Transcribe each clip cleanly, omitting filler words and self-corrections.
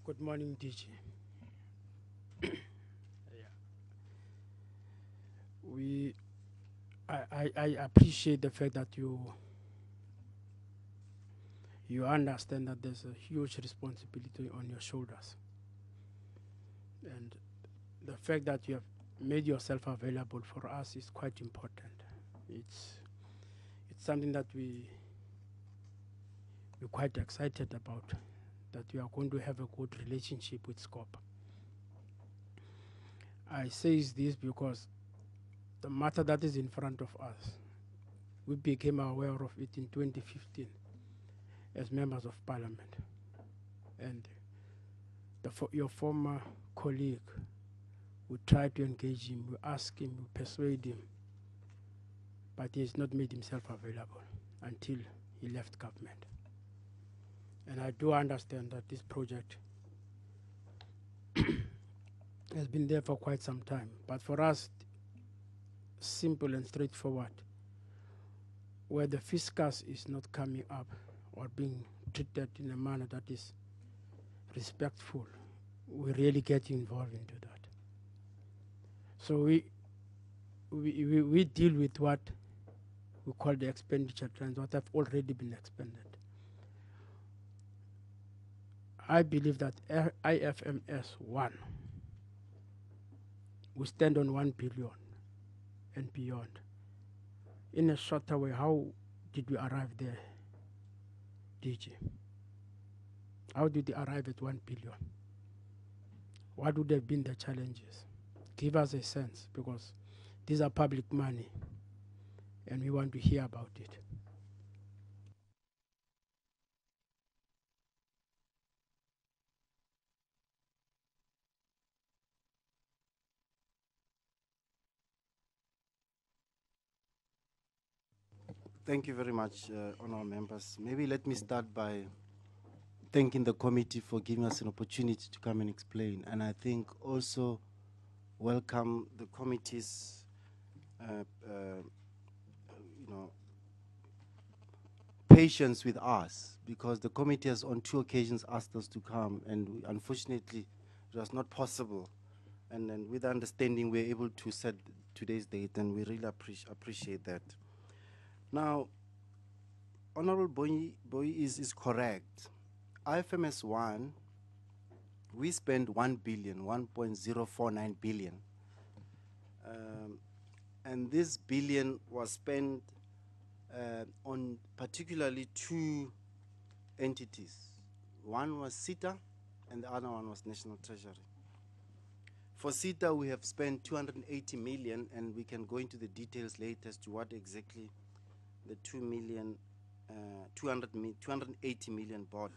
Good morning, DG. Yeah. I appreciate the fact that you understand that there's a huge responsibility on your shoulders, and the fact that you have made yourself available for us is quite important. It's something that we're quite excited about, that we are going to have a good relationship with SCOP. I say this because the matter that is in front of us, we became aware of it in 2015 as members of parliament. And your former colleague, we tried to engage him, we asked him, we persuade him, but he has not made himself available until he left government. And I do understand that this project has been there for quite some time, but for us, simple and straightforward, where the fiscus is not coming up or being treated in a manner that is respectful, we really get involved into that. So we deal with what we call the expenditure trends, what have already been expended. I believe that IFMS 1, we stand on 1 billion and beyond. In a shorter way, how did we arrive there, DG? How did we arrive at 1 billion? What would have been the challenges? Give us a sense, because these are public money and we want to hear about it. Thank you very much, honourable members. Maybe let me start by thanking the committee for giving us an opportunity to come and explain. And I think also welcome the committee's, patience with us, because the committee has on 2 occasions asked us to come, and unfortunately it was not possible. And then with understanding, we're able to set today's date, and we really appreciate that. Now, Honorable Boy is correct. IFMS 1, we spent 1 billion, 1.049 billion. And this billion was spent on particularly 2 entities. One was SITA and the other one was National Treasury. For SITA, we have spent 280 million, and we can go into the details later as to what exactly the 280 million bought.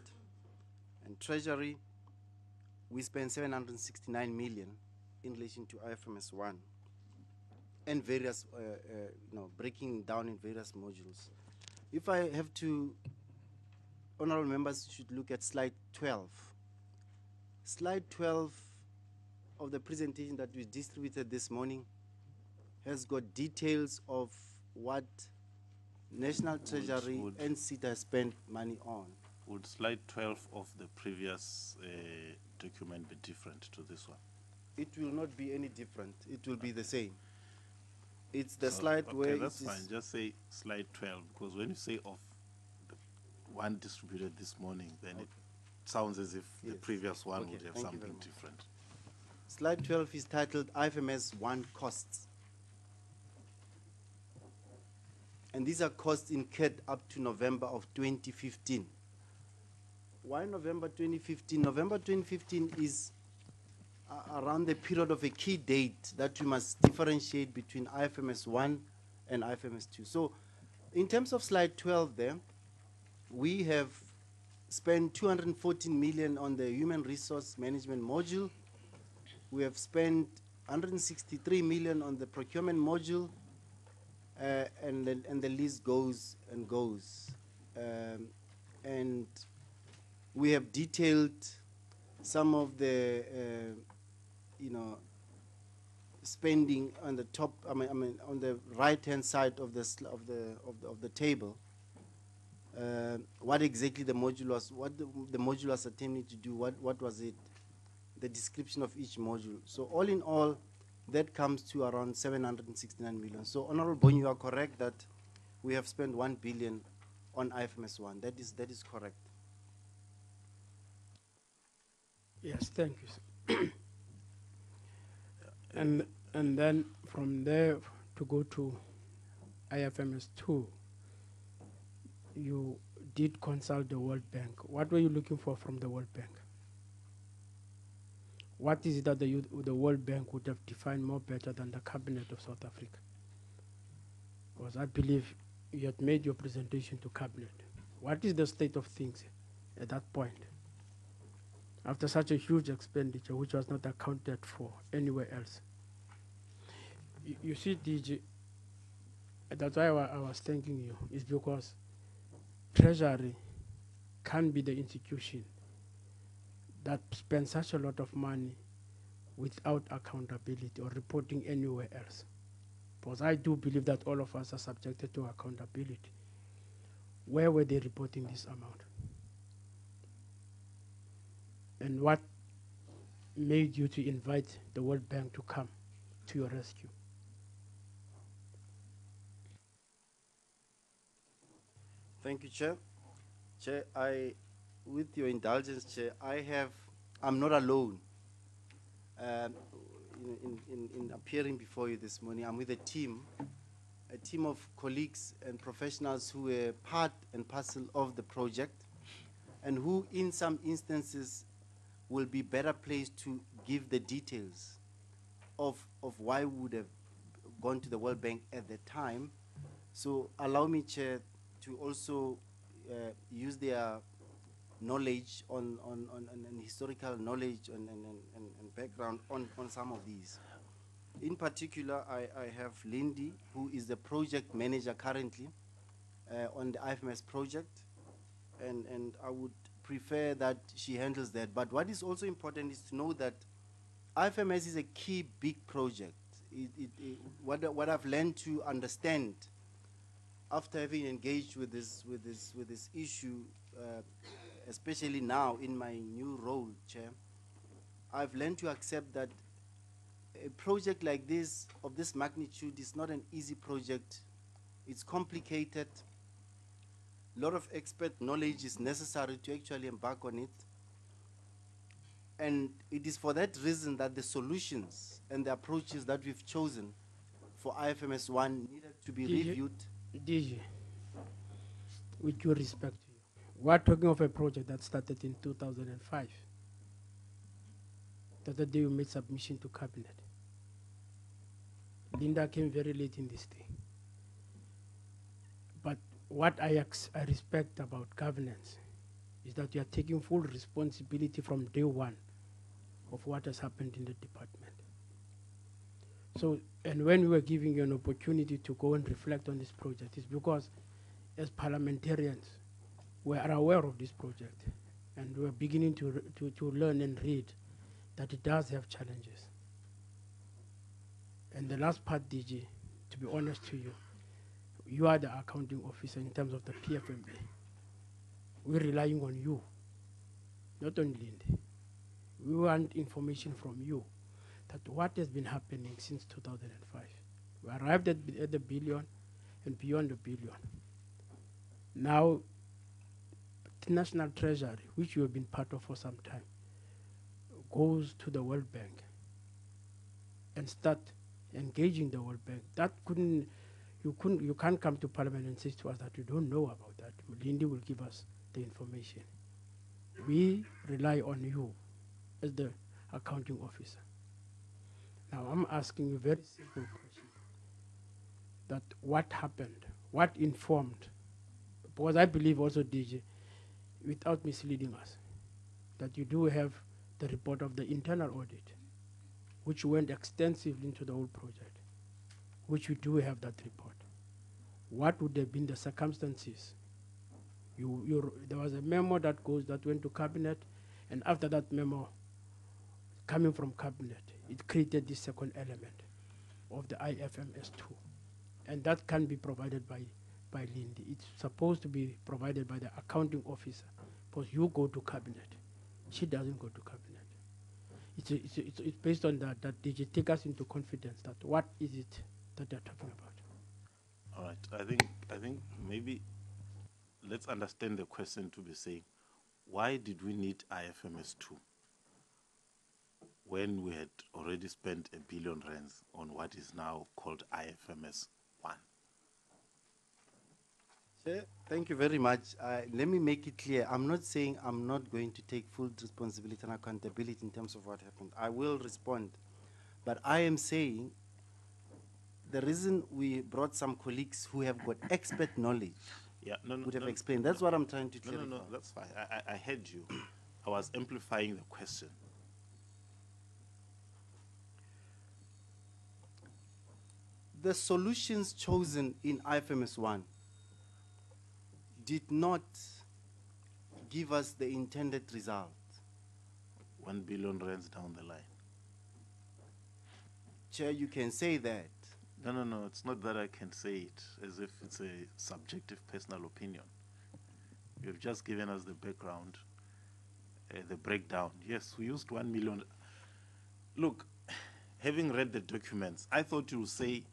And Treasury, we spent 769 million in relation to IFMS 1 and various, breaking down in various modules. If I have to, honorable members should look at slide 12. Slide 12 of the presentation that we distributed this morning has got details of what National Treasury and SITA spent money on. Would slide 12 of the previous document be different to this one? It will not be any different. It will be the same. It's the slide where that's fine. Just say slide 12, because when you say of the one distributed this morning, then it sounds as if the previous one would have something different. Slide 12 is titled IFMS 1 costs. And these are costs incurred up to November of 2015. Why November 2015? November 2015 is around the period of a key date that we must differentiate between IFMS 1 and IFMS 2. So in terms of slide 12 there, we have spent 214 million on the human resource management module. We have spent 163 million on the procurement module, and the list goes and goes. And we have detailed some of the, spending on the top. I mean, on the right-hand side of the table. what exactly the module was, what the module was attempting to do, what was it, the description of each module. So all in all, that comes to around 769 million. So Honorable Boni, you are correct that we have spent 1 billion on IFMS 1. That is correct. Yes, thank you, sir. and then from there to go to IFMS 2, you did consult the World Bank. What were you looking for from the World Bank? What is it that the World Bank would have defined more better than the Cabinet of South Africa? Because I believe you had made your presentation to Cabinet. What is the state of things at that point? After such a huge expenditure, which was not accounted for anywhere else. You see, DG, that's why I was thanking you, is because Treasury can be the institution that spends such a lot of money without accountability or reporting anywhere else. Because I do believe that all of us are subjected to accountability. Where were they reporting this amount? And what made you to invite the World Bank to come to your rescue? Thank you, Chair. Chair, with your indulgence, Chair, I'm not alone in appearing before you this morning. I'm with a team of colleagues and professionals who were part and parcel of the project and who in some instances will be better placed to give the details of why we would have gone to the World Bank at the time. So allow me, Chair, to also use their knowledge on historical knowledge and background on some of these. In particular, I have Lindy, who is the project manager currently on the IFMS project, and I would prefer that she handles that. But what is also important is to know that IFMS is a key big project. What I've learned to understand after having engaged with this issue, especially now in my new role, Chair, I've learned to accept that a project like this, of this magnitude, is not an easy project. It's complicated. A lot of expert knowledge is necessary to actually embark on it. And it is for that reason that the solutions and the approaches that we've chosen for IFMS 1 needed to be reviewed. DG, with due respect to you, we're talking of a project that started in 2005. That's the day we made submission to Cabinet. Linda came very late in this thing. But what I respect about governance is that you are taking full responsibility from day one of what has happened in the department. So, and when we were giving you an opportunity to go and reflect on this project, it's because as parliamentarians, we are aware of this project and we're beginning to learn and read that it does have challenges. And the last part, DG, to be honest to you, you are the accounting officer in terms of the PFMA. We're relying on you, not on Lindy. We want information from you that what has been happening since 2005. We arrived at the billion and beyond the billion. Now, the National Treasury, which you have been part of for some time, goes to the World Bank and start engaging the World Bank. You can't come to Parliament and say to us that you don't know about that. Lindy will give us the information. We rely on you as the accounting officer. Now I'm asking you a very simple question. That what happened? What informed? Because I believe also, DG, without misleading us, that you do have the report of the internal audit, which went extensively into the whole project, which we do have that report. What would have been the circumstances? There was a memo that went to Cabinet, and after that memo, coming from Cabinet, it created this second element of the IFMS 2. And that can be provided by by Lindy. It's supposed to be provided by the accounting officer, because you go to cabinet. She doesn't go to cabinet. It's based on that DG take us into confidence that what is it that they're talking about. All right. I think maybe let's understand the question to be saying, why did we need IFMS 2 when we had already spent R1 billion on what is now called IFMS 1? Chair, thank you very much. Let me make it clear. I'm not saying I'm not going to take full responsibility and accountability in terms of what happened. I will respond. But I am saying the reason we brought some colleagues who have got expert knowledge would have explained. That's what I'm trying to clarify. No, that's fine. I heard you. I was amplifying the question. The solutions chosen in IFMS 1 did not give us the intended result. R1 billion down the line. Chair, you can say that. No, it's not that I can say it as if it's a subjective personal opinion. You've just given us the background, the breakdown. Yes, we used 1 million. Look, having read the documents, I thought you would say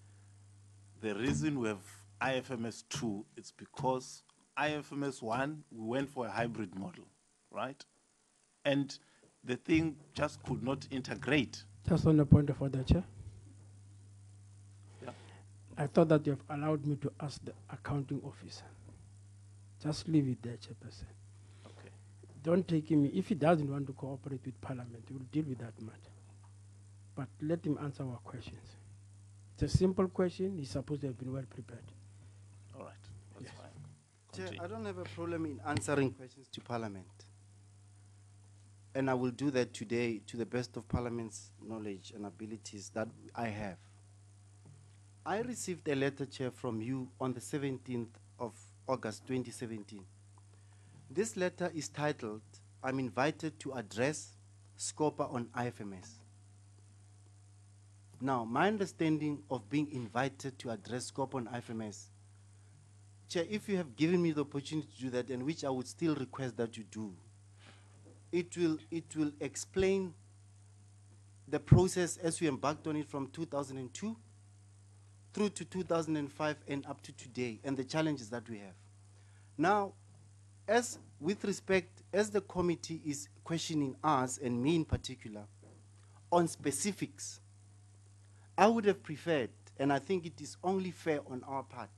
the reason we have IFMS 2, it's because IFMS 1, we went for a hybrid model, right? And the thing just could not integrate. Just on the point of order, Chair. Yeah. I thought that you have allowed me to ask the accounting officer. Just leave it there, Chairperson. Okay. Don't take him. If he doesn't want to cooperate with Parliament, we'll deal with that matter. But let him answer our questions. It's a simple question. He's supposed to have been well prepared. All right, that's Yes. fine. Chair, Continue. I don't have a problem in answering questions to Parliament. And I will do that today to the best of Parliament's knowledge and abilities that I have. I received a letter, Chair, from you on the 17th of August 2017. This letter is titled, I'm invited to address SCOPA on IFMS. Now, my understanding of being invited to address SCOPA on IFMS, Chair, if you have given me the opportunity to do that, and which I would still request that you do, it will explain the process as we embarked on it from 2002 through to 2005 and up to today, and the challenges that we have. Now, as with respect, as the committee is questioning us, and me in particular, on specifics, I would have preferred, and I think it is only fair on our part,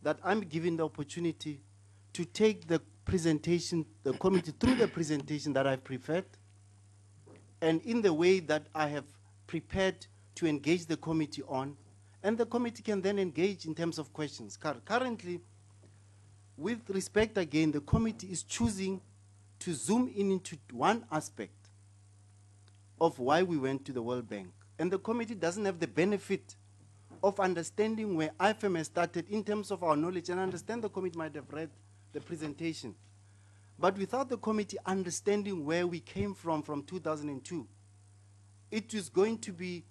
that I'm given the opportunity to take the presentation, the committee through the presentation that I've prepared, and in the way that I have prepared to engage the committee on, and the committee can then engage in terms of questions. Currently, with respect again, the committee is choosing to zoom in into one aspect of why we went to the World Bank. And the committee doesn't have the benefit of understanding where IFMS started in terms of our knowledge. And I understand the committee might have read the presentation. But without the committee understanding where we came from 2002, it is going to be,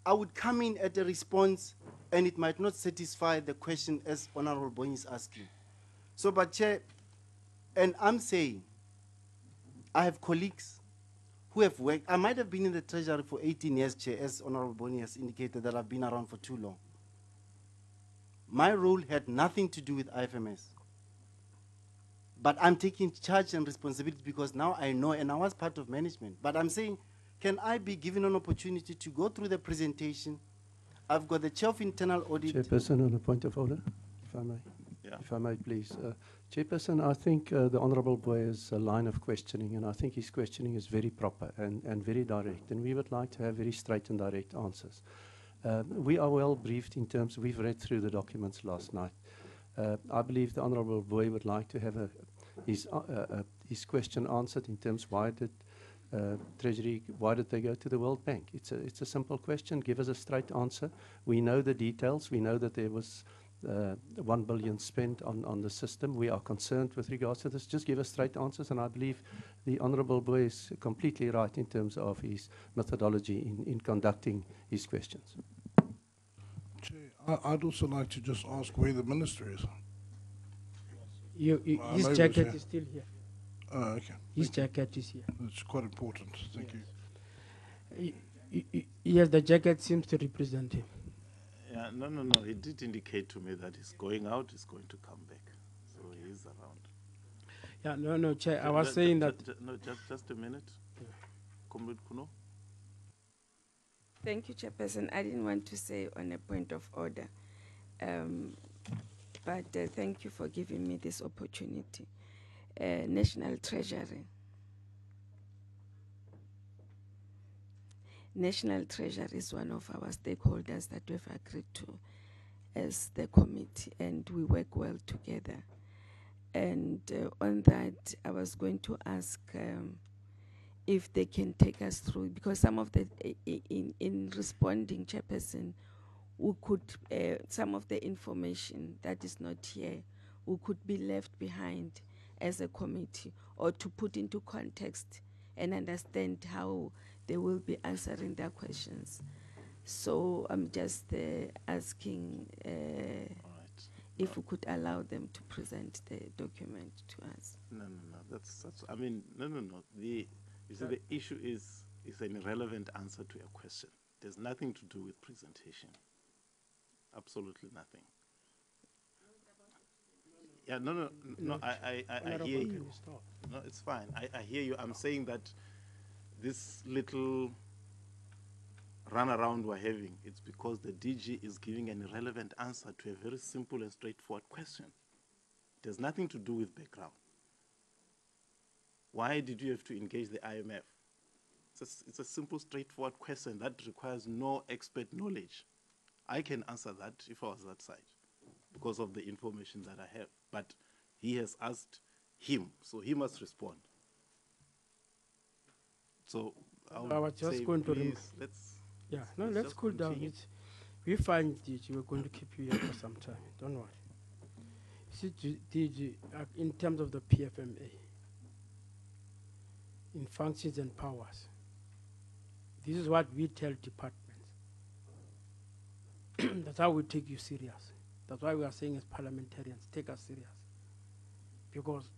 I would come in at a response and it might not satisfy the question as Honorable Bonyi is asking. So, but Chair, and I'm saying, I have colleagues who have worked. I might have been in the Treasury for 18 years, Chair, as Honorable Bonyi has indicated that I've been around for too long. My role had nothing to do with IFMS. But I'm taking charge and responsibility because now I know, and I was part of management. But I'm saying, can I be given an opportunity to go through the presentation? I've got the Chair of Internal Audit. Chairperson, on a point of order, if I may. Yeah. If I may, please. Chairperson, I think the Honourable Boy has a line of questioning, and I think his questioning is very proper and very direct, and we would like to have very straight and direct answers. We are well briefed in terms, we've read through the documents last night. I believe the Honourable Boy would like to have his question answered in terms why did Treasury, why did they go to the World Bank? It's a simple question. Give us a straight answer. We know the details. We know that there was 1 billion spent on the system. We are concerned with regards to this. Just give us straight answers, and I believe the Honourable Boy is completely right in terms of his methodology in conducting his questions. Chair, I'd also like to just ask where the minister is. His Noble's jacket here. is still here. Oh, okay. His Thank you. jacket is here. That's quite important. Thank you. Yes, the jacket seems to represent him. Yeah, no. He did indicate to me that he's going out, he's going to come back. So he's around. Yeah, no, Chair. I was saying that. No, just a minute. Comrade Kuno. Thank you, Chairperson. I didn't want to say on a point of order, but thank you for giving me this opportunity. National Treasury. National Treasury is one of our stakeholders that we've agreed to as the committee, and we work well together. And on that, I was going to ask if they can take us through, because some of the, in responding, Chairperson, we could, some of the information that is not here, we could be left behind as a committee, or to put into context and understand how they will be answering their questions. So I'm just asking if we could allow them to present the document to us. No. That's I mean, no. You see, the issue is an irrelevant answer to a question. There's nothing to do with presentation. Absolutely nothing. Yeah, no. I hear you. No, it's fine. I hear you. I'm saying that this little runaround we're having, it's because the DG is giving an irrelevant answer to a very simple and straightforward question. It has nothing to do with background. Why did you have to engage the IMF? It's a simple, straightforward question that requires no expert knowledge. I can answer that if I was that side, because of the information that I have. But he has asked him, so he must respond. So I was just going to let's cool down. We find DG, we're going to keep you here for some time. Don't worry. See, DG, in terms of the PFMA, in functions and powers, this is what we tell departments. That's how we take you serious. That's why we are saying as parliamentarians, take us serious. Because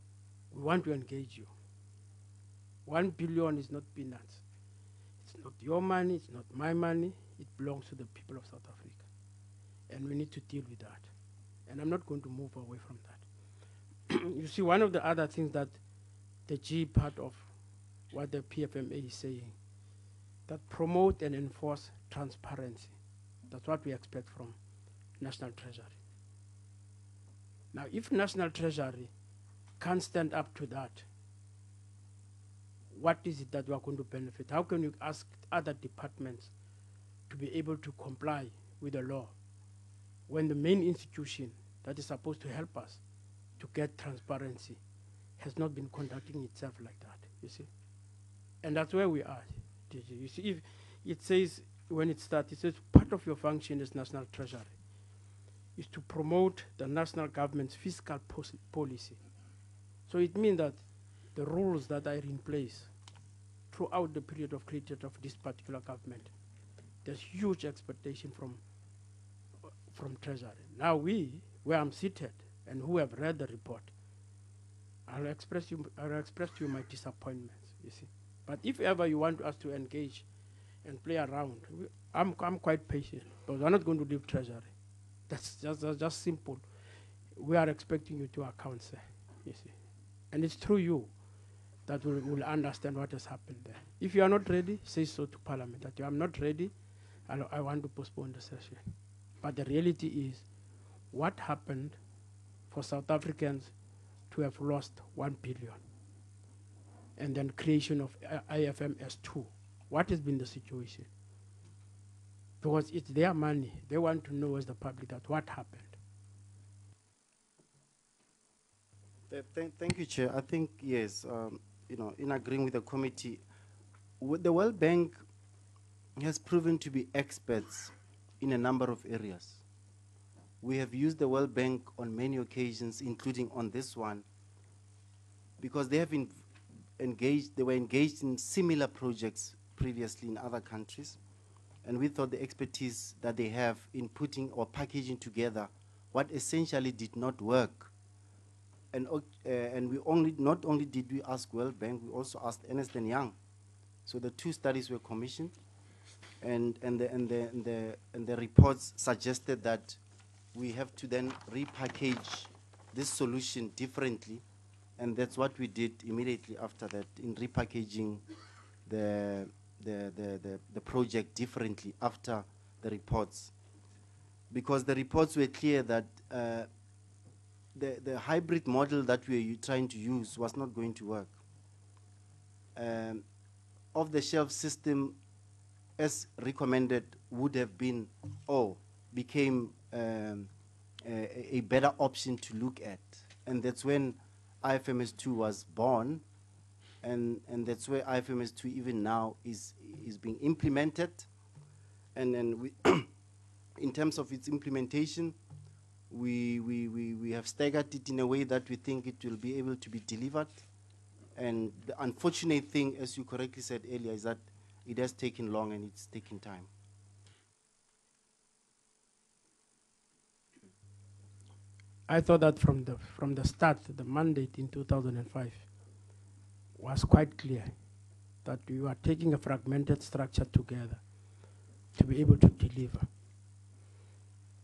we want to engage you. 1 billion is not peanuts. It's not your money, it's not my money, it belongs to the people of South Africa. And we need to deal with that. And I'm not going to move away from that. You see, one of the other things that the G part of what the PFMA is saying, that promote and enforce transparency. That's what we expect from National Treasury. Now, if National Treasury can't stand up to that, what is it that we are going to benefit? How can you ask other departments to be able to comply with the law when the main institution that is supposed to help us to get transparency has not been conducting itself like that, you see? And that's where we are, DG. You see, if it says, when it starts, it says part of your function as National Treasury is to promote the national government's fiscal policy. So it means that the rules that are in place throughout the period of creation of this particular government, there's huge expectation from Treasury. Now where I'm seated and who have read the report, I'll express to you my disappointments, you see. But if ever you want us to engage and play around, I'm quite patient, but we're not going to leave Treasury. That's just simple. We are expecting you to account, sir, you see. And it's through you that we'll understand what has happened there. If you are not ready, say so to Parliament, that I'm not ready, I want to postpone the session. But the reality is, what happened for South Africans to have lost 1 billion? And then creation of IFMS 2. What has been the situation? Because it's their money. They want to know as the public that what happened. Thank you, Chair. I think, yes, in agreeing with the committee, the World Bank has proven to be experts in a number of areas. We have used the World Bank on many occasions, including on this one, because they have been engaged, they were engaged in similar projects previously in other countries, and we thought the expertise that they have in putting or packaging together what essentially did not work. And we not only did we ask World Bank, we also asked Ernst & Young. So the two studies were commissioned, and the reports suggested that we have to then repackage this solution differently, and that's what we did immediately after that in repackaging the project differently after the reports, because the reports were clear that the hybrid model that we were trying to use was not going to work. Off-the-shelf system, as recommended, would have been or became a better option to look at, and that's when IFMS 2 was born, and that's where IFMS 2 even now is being implemented, and then we in terms of its implementation, we have staggered it in a way that we think it will be able to be delivered. And the unfortunate thing, as you correctly said earlier, is that it has taken long and it's taken time. I thought that from the start, the mandate in 2005 was quite clear that we were taking a fragmented structure together to be able to deliver.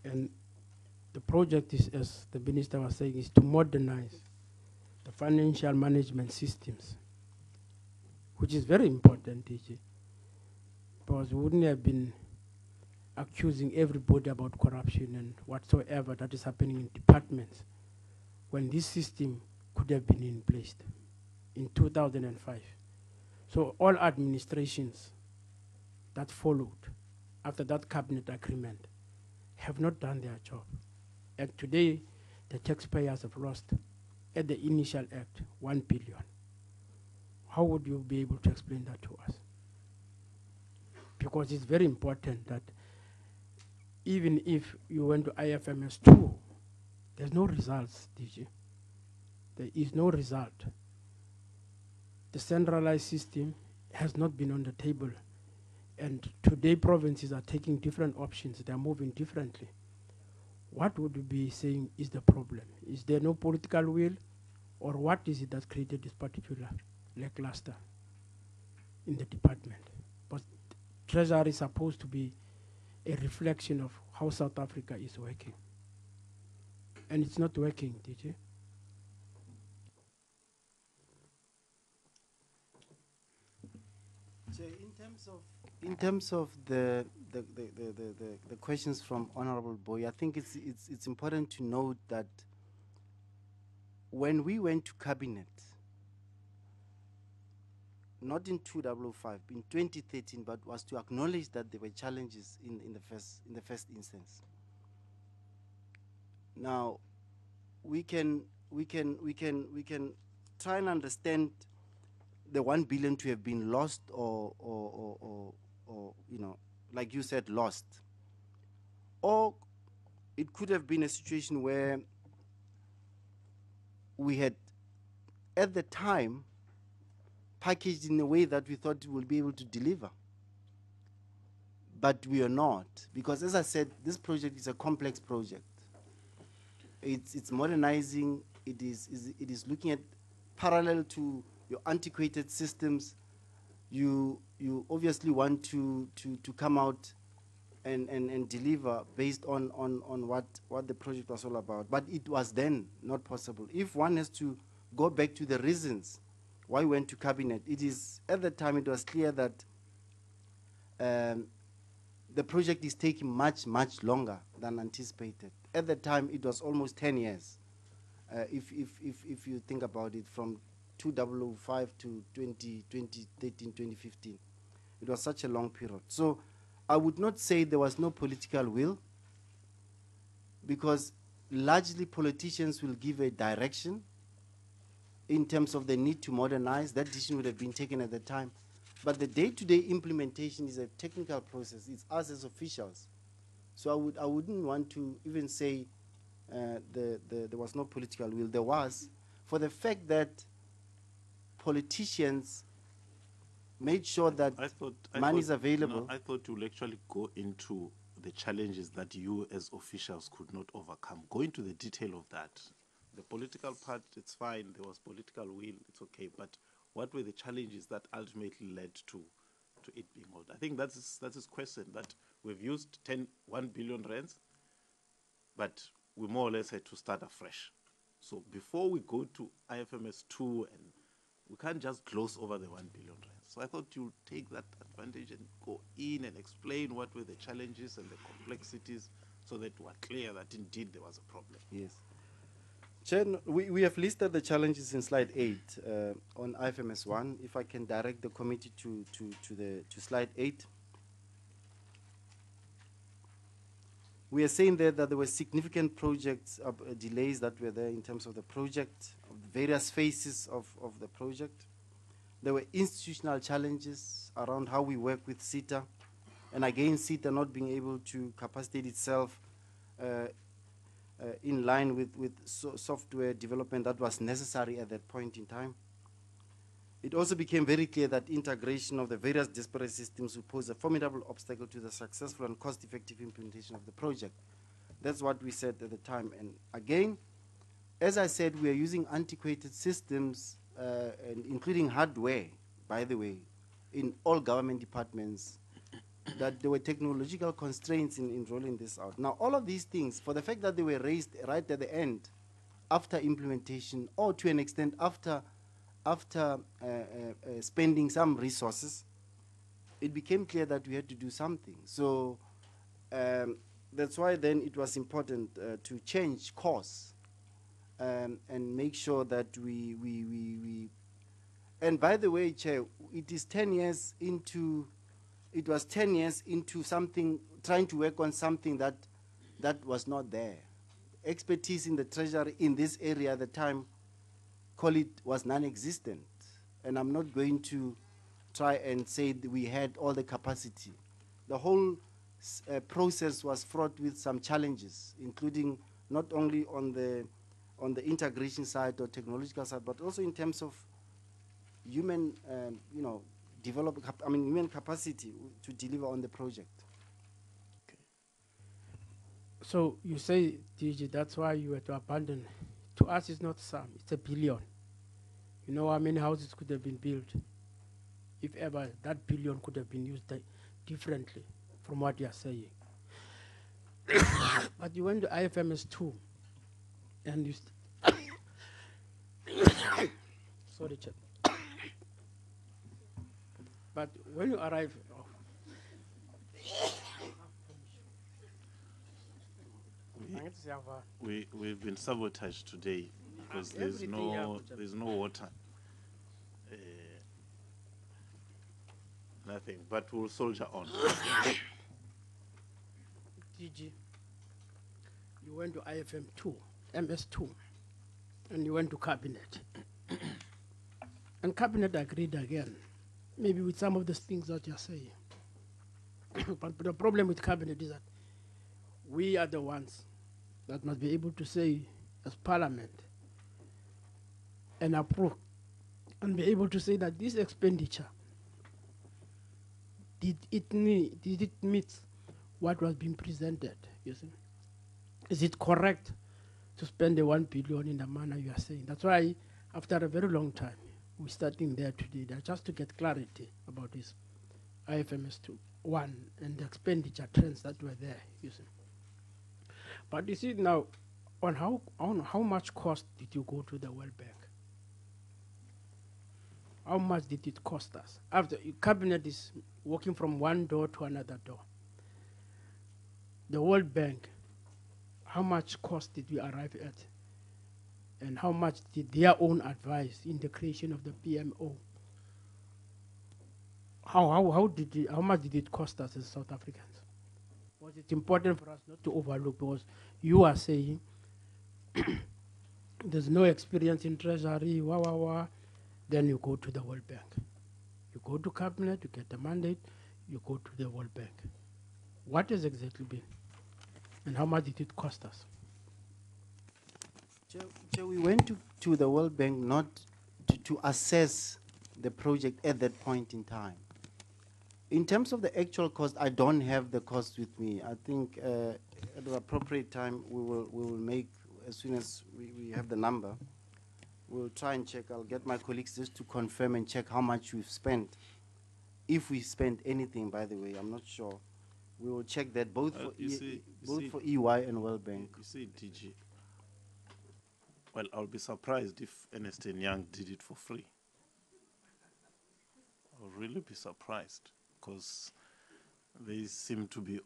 And the project is, as the minister was saying, is to modernize the financial management systems, which is very important, DG, because we wouldn't have been accusing everybody about corruption and whatsoever that is happening in departments when this system could have been in place in 2005. So all administrations that followed after that cabinet agreement have not done their job. And today, the taxpayers have lost, at the initial act, 1 billion. How would you be able to explain that to us? Because it's very important that even if you went to IFMS 2, there's no results, DG. There is no result. The centralized system has not been on the table. And today provinces are taking different options. They're moving differently. What would you be saying is the problem? Is there no political will? Or what is it that created this particular lackluster in the department? But Treasury is supposed to be a reflection of how South Africa is working. And it's not working, DJ. So in terms of the questions from Honorable Boy, I think it's important to note that when we went to cabinet, not in 2005, in 2013, but was to acknowledge that there were challenges in the first instance. Now, we can try and understand the 1 billion to have been lost or you know, like you said, lost. Or it could have been a situation where we had, at the time, packaged in a way that we thought we would be able to deliver. But we are not, because as I said, this project is a complex project. It's modernizing, it is looking at parallel to your antiquated systems. You obviously want to come out and deliver based on what the project was all about. But it was then not possible. If one has to go back to the reasons why we went to cabinet, it is, at the time it was clear that the project is taking much longer than anticipated. At the time it was almost 10 years. If you think about it, from 2005 to 2013, 2015. It was such a long period. So I would not say there was no political will, because largely politicians will give a direction in terms of the need to modernize. That decision would have been taken at the time. But the day-to-day implementation is a technical process. It's us as officials. So I wouldn't want to even say there was no political will. There was, for the fact that politicians made sure that money is available. I thought you'll actually go into the challenges that you as officials could not overcome. Go into the detail of that. The political part, it's fine. There was political will, it's okay. But what were the challenges that ultimately led to it being out? I think that's his question, that we've used 1 billion rands, but we more or less had to start afresh. So before we go to IFMS 2, and we can't just gloss over the 1 billion rands. So I thought you'd take that advantage and go in and explain what were the challenges and the complexities, so that we're clear that indeed there was a problem. Yes. Chair, we have listed the challenges in slide 8 on IFMS 1. If I can direct the committee to slide 8. We are saying there that there were significant projects delays that were there in terms of the project, of the various phases of the project. There were institutional challenges around how we work with CETA, and again, CETA not being able to capacitate itself in line with software development that was necessary at that point in time. It also became very clear that integration of the various disparate systems would pose a formidable obstacle to the successful and cost-effective implementation of the project. That's what we said at the time. And again, as I said, we are using antiquated systems, and including hardware, by the way, in all government departments, that there were technological constraints in rolling this out. Now, all of these things, for the fact that they were raised right at the end, after implementation, or to an extent after spending some resources, it became clear that we had to do something. So that's why then it was important to change course and make sure that we and by the way, Chair, it is 10 years into, it was 10 years into something, trying to work on something that was not there. Expertise in the Treasury in this area at the time, call it, was non-existent. And I'm not going to try and say that we had all the capacity. The whole process was fraught with some challenges, including not only on the integration side or technological side, but also in terms of human, human capacity to deliver on the project. Okay. So you say, DG, that's why you had to abandon. To us, it's not some, it's 1 billion. You know how many houses could have been built? If ever, that 1 billion could have been used differently from what you are saying. But you went to IFMS 2, and you sorry, Chair. But when you arrive, we've been sabotaged today because there's no water, nothing. But we'll soldier on. DG, you went to IFM 2, MS 2, and you went to cabinet, and cabinet agreed again, maybe with some of the things that you're saying. But the problem with cabinet is that we are the ones that must be able to say, as parliament, and approve, and be able to say that this expenditure, did it meet what was being presented, you see? Is it correct to spend the 1 billion in the manner you are saying? That's why, after a very long time, we're starting there today, just to get clarity about this IFMS 1 and the expenditure trends that were there, you see. But you see now, on how much cost did you go to the World Bank? How much did it cost us? After cabinet is walking from one door to another door. The World Bank, how much cost did we arrive at? And how much did their own advice in the creation of the PMO? How much did it cost us as South Africans? Was it important for us not to overlook, because you are saying there's no experience in Treasury, then you go to the World Bank. You go to cabinet, you get the mandate, you go to the World Bank. What has exactly been? And how much did it cost us? Chair, we went to the World Bank not to assess the project at that point in time. In terms of the actual cost, I don't have the cost with me. I think at the appropriate time we will make, as soon as we have the number, we'll try and check. I'll get my colleagues just to confirm and check how much we've spent. If we spent anything, by the way, I'm not sure. We will check that both for for EY and World Bank. You see, DG. Well, I'll be surprised if Ernst & Young did it for free. I'll really be surprised, because they seem to be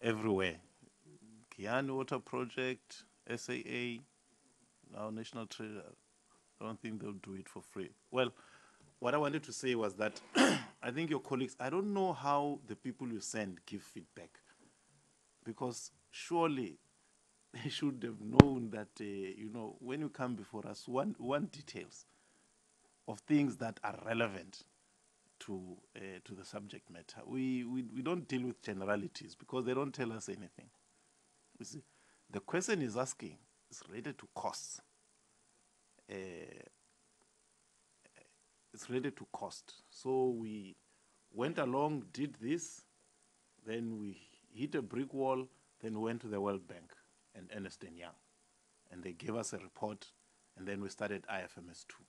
everywhere. Guyana Water Project, SAA, now National Treasury. I don't think they'll do it for free. Well, what I wanted to say was that I think your colleagues, I don't know how the people you send give feedback, because surely they should have known that, you know, when you come before us, one details of things that are relevant to the subject matter. We don't deal with generalities because they don't tell us anything. You see, the question is asking is related to costs. It's related to cost. So we went along, did this, then we hit a brick wall, then we went to the World Bank and Ernst & Young, and they gave us a report, and then we started IFMS 2.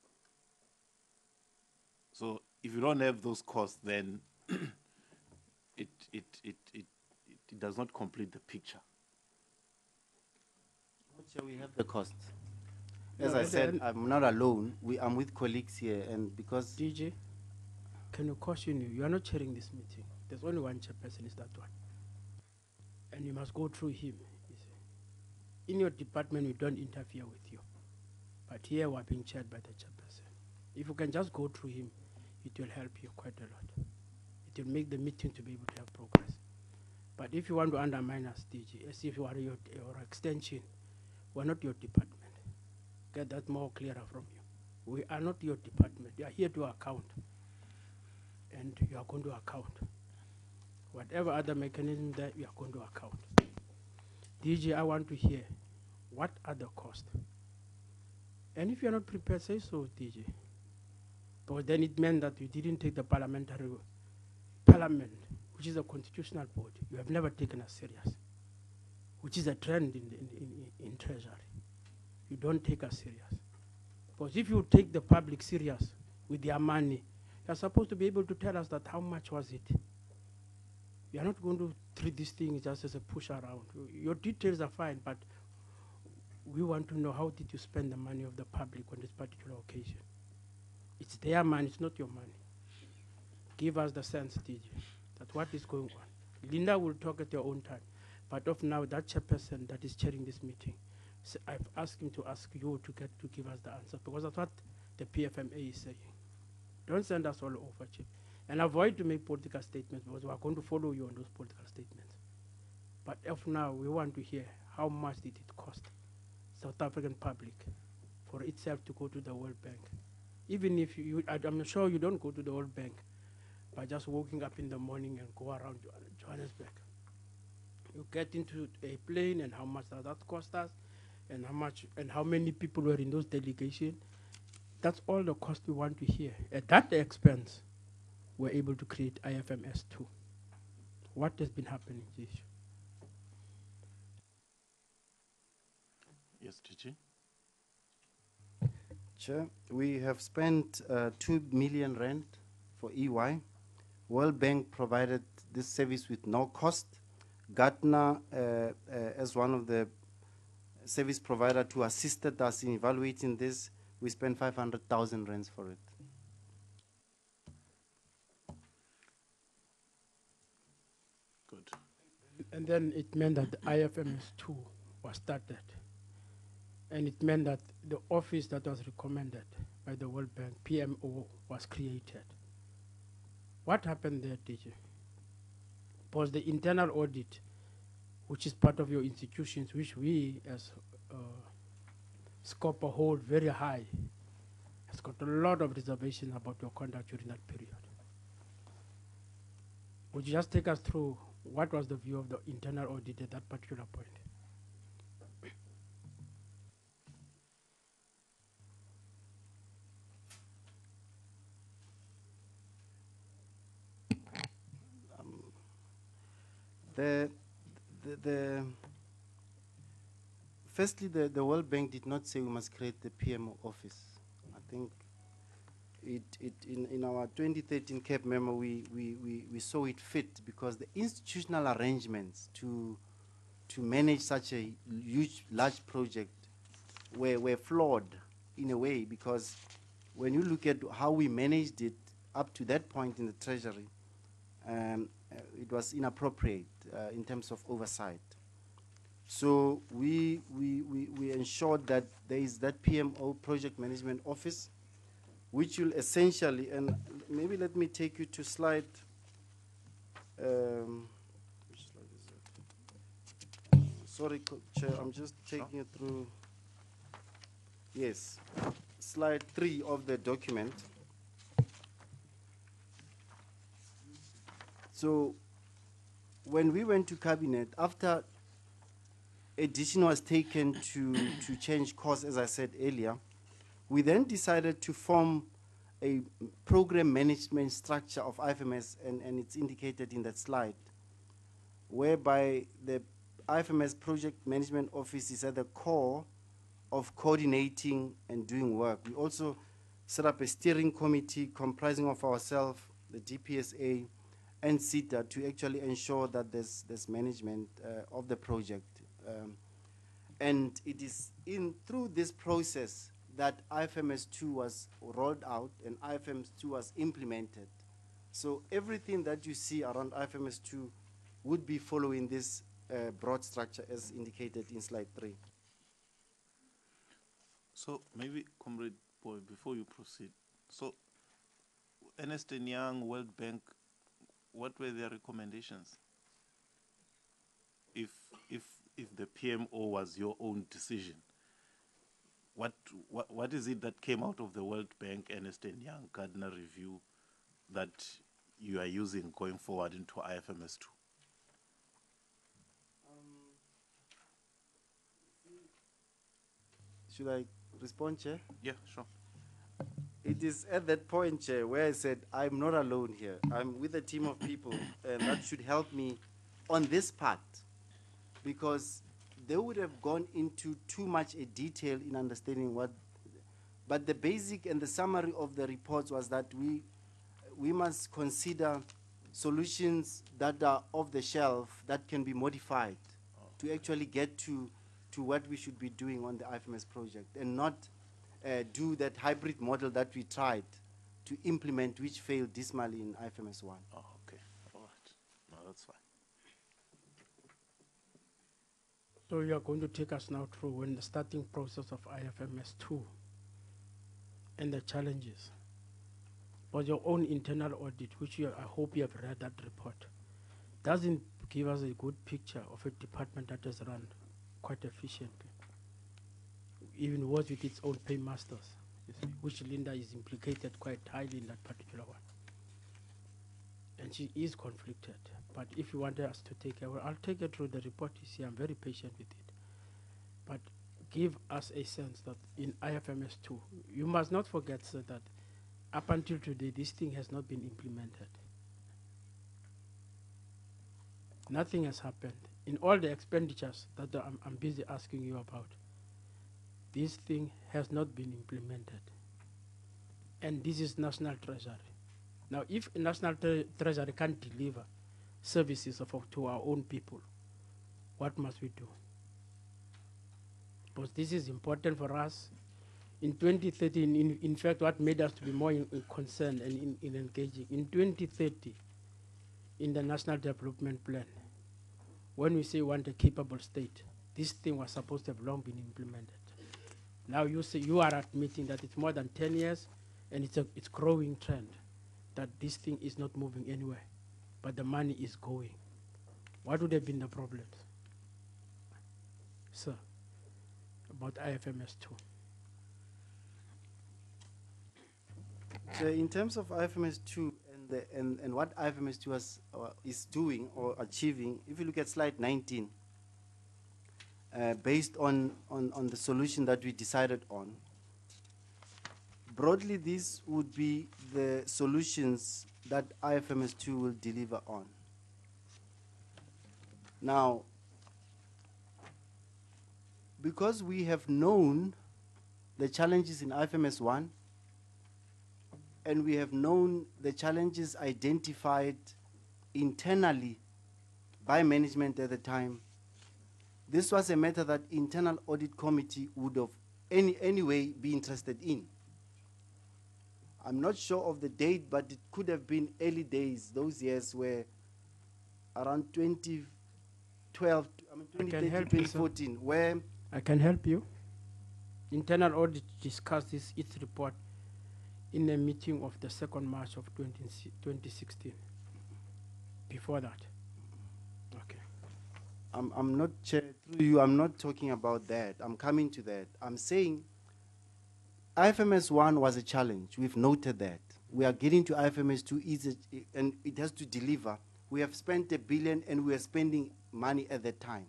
So if you don't have those costs, then it does not complete the picture. Shall we have the costs? As I said, I'm not alone. I'm with colleagues here, and because DG, can you caution you are not chairing this meeting. There's only one chairperson, is that one. And you must go through him. You see. In your department, we don't interfere with you. But here we're being chaired by the chairperson. If you can just go through him, it will help you quite a lot. It will make the meeting to be able to have progress. But if you want to undermine us, DG, as if you are your extension, we're not your department. Get that more clearer from you. We are not your department. You are here to account. And you are going to account. Whatever other mechanism that you are going to account. DG, I want to hear, what are the costs? And if you are not prepared, say so, DG. Because then it meant that you didn't take the parliament, which is a constitutional body. You have never taken us serious, which is a trend in Treasury. You don't take us serious. Because if you take the public serious with their money, you're supposed to be able to tell us that how much was it. You are not going to treat this thing just as a push around. Your details are fine, but we want to know, how did you spend the money of the public on this particular occasion? It's their money, it's not your money. Give us the sense, DG, that what is going on. Linda will talk at your own time. But of now, that chairperson that is chairing this meeting, so I've asked him to ask you to give us the answer, because that's what the PFMA is saying. Don't send us all over, Chief. And avoid to make political statements, because we are going to follow you on those political statements. But of now, we want to hear, how much did it cost South African public for itself to go to the World Bank? Even if I'm sure you don't go to the World Bank by just waking up in the morning and go around Johannesburg. You get into a plane, and how much does that cost us, and how many people were in those delegations. That's all the cost we want to hear. At that expense, we're able to create IFMS 2. What has been happening, Jish? Yes, DG. Chair, we have spent 2 million rand for EY. World Bank provided this service with no cost. Gartner, as one of the service provider to assisted us in evaluating this, we spent 500,000 rands for it. Good. And then it meant that the IFMS 2 was started. And it meant that the office that was recommended by the World Bank, PMO, was created. What happened there, DG? Was the internal audit, which is part of your institutions, which we as Scopa hold very high, has got a lot of reservations about your conduct during that period. Would you just take us through what was the view of the internal audit at that particular point? Firstly, the World Bank did not say we must create the PMO office. I think in our 2013 CAP memo, we saw it fit because the institutional arrangements to manage such a large project were flawed in a way, because when you look at how we managed it up to that point in the Treasury, it was inappropriate in terms of oversight. So we ensured that there is that PMO, Project Management Office, which will essentially, and maybe let me take you to slide, which slide is it? Sorry, Chair, I'm just taking you through, yes, slide 3 of the document. So when we went to Cabinet, after a decision was taken to change course, as I said earlier, we then decided to form a program management structure of IFMS, and it's indicated in that slide, whereby the IFMS Project Management Office is at the core of coordinating and doing work. We also set up a steering committee comprising of ourselves, the DPSA, and CETA to actually ensure that there's management of the project. And it is through this process that IFMS 2 was rolled out and IFMS 2 was implemented. So everything that you see around IFMS 2 would be following this broad structure as indicated in slide 3. So maybe, Comrade Boy, before you proceed, so Ernst & Young, World Bank, what were their recommendations? If the PMO was your own decision, what is it that came out of the World Bank, Ernst & Young, Gardner review that you are using going forward into IFMS 2? Should I respond, Chair? Yeah, sure. It is at that point, Chair, where I said, I'm not alone here. I'm with a team of people, and that should help me on this part, because they would have gone into too much a detail in understanding what, but the basic and the summary of the reports was that we must consider solutions that are off the shelf that can be modified to actually get to what we should be doing on the IFMS project, and not do that hybrid model that we tried to implement, which failed dismally in IFMS 1. Oh, okay. All right. No, that's fine. So you are going to take us now through when the starting process of IFMS 2 and the challenges. But your own internal audit, which I hope you have read that report, doesn't give us a good picture of a department that is run quite efficiently. Even worse with its own paymasters, which Linda is implicated quite highly in that particular one. And she is conflicted. But if you want us to take her, I'll take her through the report. You see, I'm very patient with it. But give us a sense that in IFMS 2, you must not forget, sir, that up until today, this thing has not been implemented. Nothing has happened. In all the expenditures that I'm busy asking you about, this thing has not been implemented. And this is National Treasury. Now, if National Treasury can't deliver services to our own people, what must we do? Because this is important for us. In 2030, in fact, what made us to be more concerned and in engaging, in 2030, in the National Development Plan, when we say we want a capable state, this thing was supposed to have long been implemented. Now you say you are admitting that it's more than 10 years, and it's growing trend, that this thing is not moving anywhere, but the money is going. What would have been the problems, sir, about IFMS 2? So in terms of IFMS 2 and what IFMS 2 is doing or achieving, if you look at slide 19, based on the solution that we decided on, broadly these would be the solutions that IFMS 2 will deliver on. Now, because we have known the challenges in IFMS 1, and we have known the challenges identified internally by management at the time, this was a matter that internal audit committee would have anyway be interested in. I'm not sure of the date, but it could have been early days. Those years were around 2012, I mean 2013, help you, sir. 2014, where I can help you. Internal audit discussed its report in a meeting of the 2nd March of 2016. Before that. Okay. I'm not, Chair, through you, I'm not talking about that. I'm coming to that. I'm saying IFMS 1 was a challenge. We've noted that. We are getting to IFMS 2, and it has to deliver. We have spent $1 billion, and we are spending money at that time.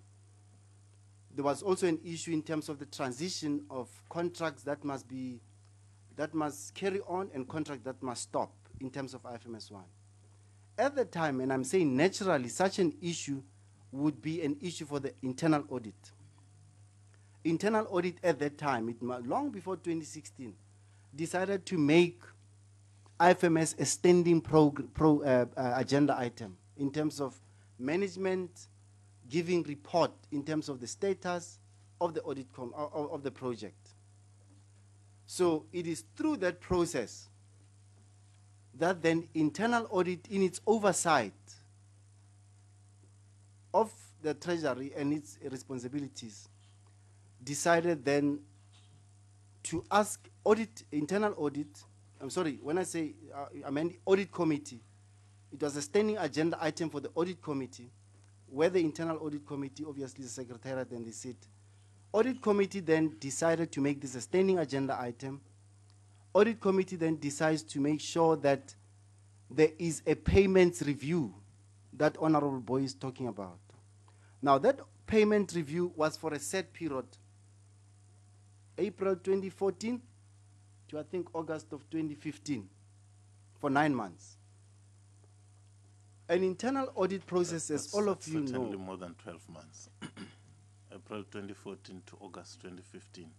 There was also an issue in terms of the transition of contracts that must carry on and contracts that must stop in terms of IFMS 1. At the time, and I'm saying naturally, such an issue would be an issue for the internal audit. Internal audit at that time, long before 2016, decided to make IFMS a standing agenda item in terms of management giving report in terms of the status of the audit of the project. So it is through that process that then internal audit in its oversight of the Treasury and its responsibilities decided then to ask internal audit, I'm sorry, when I say, I mean the audit committee, it was a standing agenda item for the audit committee, where the internal audit committee, obviously the secretariat, then they sit. Audit committee then decided to make this a standing agenda item. Audit committee then decides to make sure that there is a payments review that Honorable Boy is talking about. Now that payment review was for a set period, April 2014 to I think August of 2015, for 9 months. An internal audit process, as all of you know. Certainly more than 12 months. April 2014 to August 2015.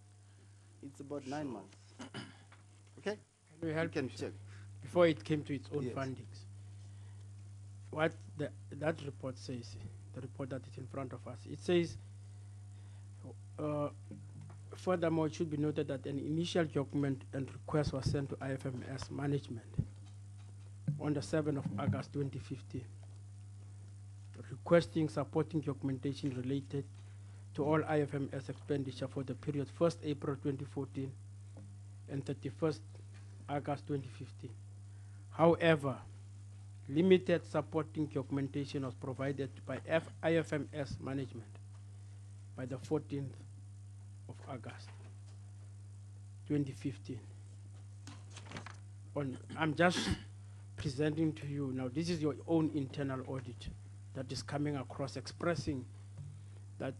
It's about 9 months. Okay? Can we help can you, sir? check. Before it came to its own Yes. fundings. What that report says, the report that is in front of us, it says, furthermore, it should be noted that an initial document and request was sent to IFMS management on the 7th of August 2015, requesting supporting documentation related to all IFMS expenditure for the period 1st April 2014 and 31st August 2015. However, limited supporting documentation was provided by IFMS management by the 14th of August 2015. I'm just presenting to you now, this is your own internal audit that is coming across, expressing that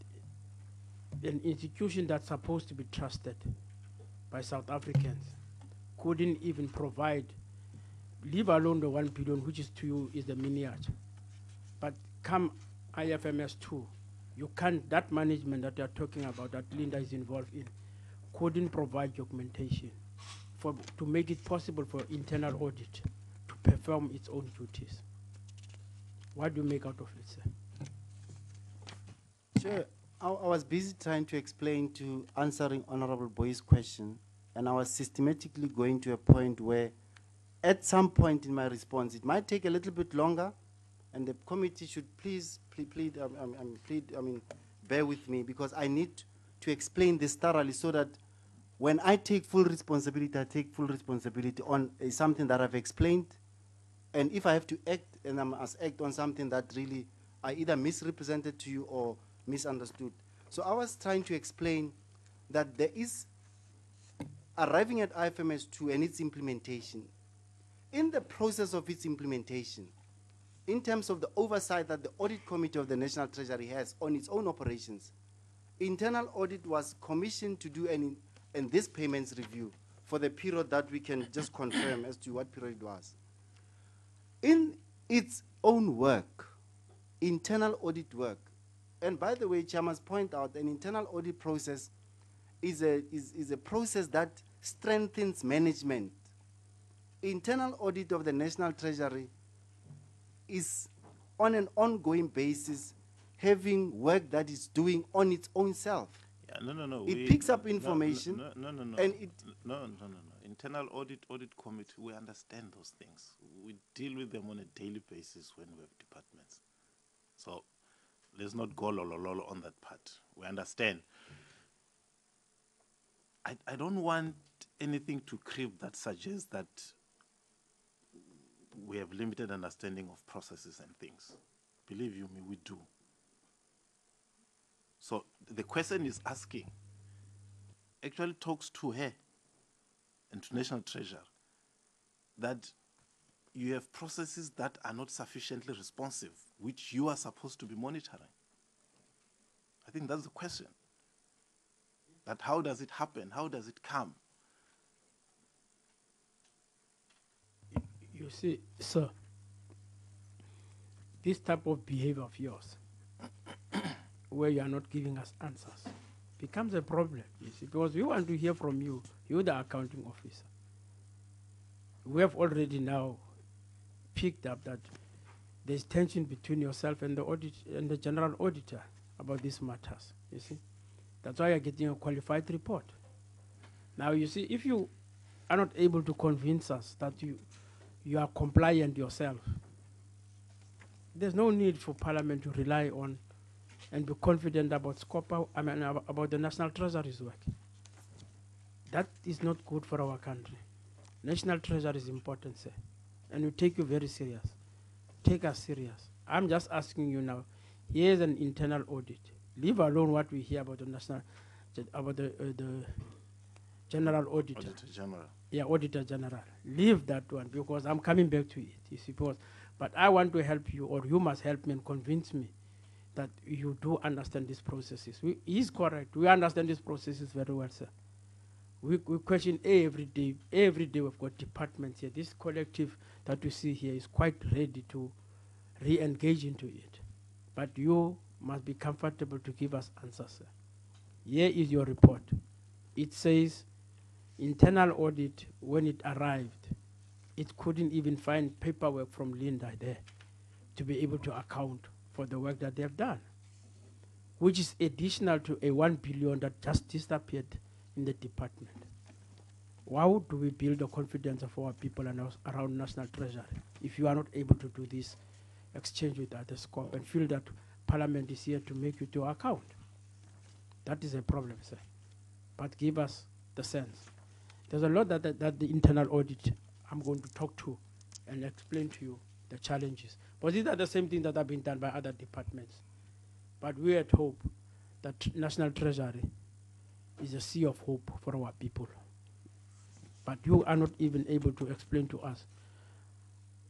an institution that's supposed to be trusted by South Africans couldn't even provide, leave alone the 1 billion, which is to you is the miniature. But come IFMS 2, you can't, that management that you're talking about, that Linda is involved in, couldn't provide documentation to make it possible for internal audit to perform its own duties. What do you make out of it, sir? Sure. I was busy trying to explain to answering Honorable Boy's question, and I was systematically going to a point where at some point in my response, it might take a little bit longer, and the committee should please bear with me, because I need to explain this thoroughly so that when I take full responsibility, I take full responsibility on something that I've explained, and if I have to act, and I must act on something that really I either misrepresented to you or misunderstood. So I was trying to explain that there is, arriving at IFMS 2 and its implementation, in the process of its implementation, in terms of the oversight that the Audit Committee of the National Treasury has on its own operations, internal audit was commissioned to do an this payments review for the period that we can just confirm as to what period it was. In its own work, internal audit work, And by the way, Chair, I must point out an internal audit process is a process that strengthens management. Internal audit of the National Treasury is on an ongoing basis having work that is doing on its own self. Yeah, no. It picks up information. No. And it No. Internal audit committee, we understand those things. We deal with them on a daily basis when we have departments. So let's not go lolololo on that part. We understand. I don't want anything to creep that suggests that we have limited understanding of processes and things. Believe you me, we do. So the question is asking actually talks to her and to National Treasury that you have processes that are not sufficiently responsive, which you are supposed to be monitoring. I think that's the question. That how does it happen? How does it come? You see, sir, this type of behavior of yours, where you are not giving us answers, becomes a problem, you see, because we want to hear from you, you're the accounting officer. We have already now picked up that there's tension between yourself and the audit and the general auditor about these matters, you see. That's why you're getting a qualified report. Now, you see, if you are not able to convince us that you are compliant yourself, there's no need for Parliament to rely on and be confident about about the National Treasury's work. That is not good for our country. National Treasury is important, sir, and we take you very serious. Take us serious. I'm just asking you now, here's an internal audit. Leave alone what we hear about the the general auditor. Auditor General. Yeah, Auditor General. Leave that one, because I'm coming back to it, you suppose. But I want to help you, or you must help me and convince me that you do understand these processes. He's correct. We understand these processes very well, sir. We question every day. Every day we've got departments here. This collective that we see here is quite ready to re-engage into it. But you must be comfortable to give us answers, sir. Here is your report. It says internal audit, when it arrived, it couldn't even find paperwork from Linda there to be able to account for the work that they have done, which is additional to a 1 billion that just disappeared in the department. How do we build the confidence of our people and around National Treasury if you are not able to do this exchange with other scope and feel that Parliament is here to make you to account? That is a problem, sir. But give us the sense. There's a lot that the internal audit I'm going to talk to and explain to you the challenges. But these are the same things that have been done by other departments. But we at hope that National Treasury is a sea of hope for our people. But you are not even able to explain to us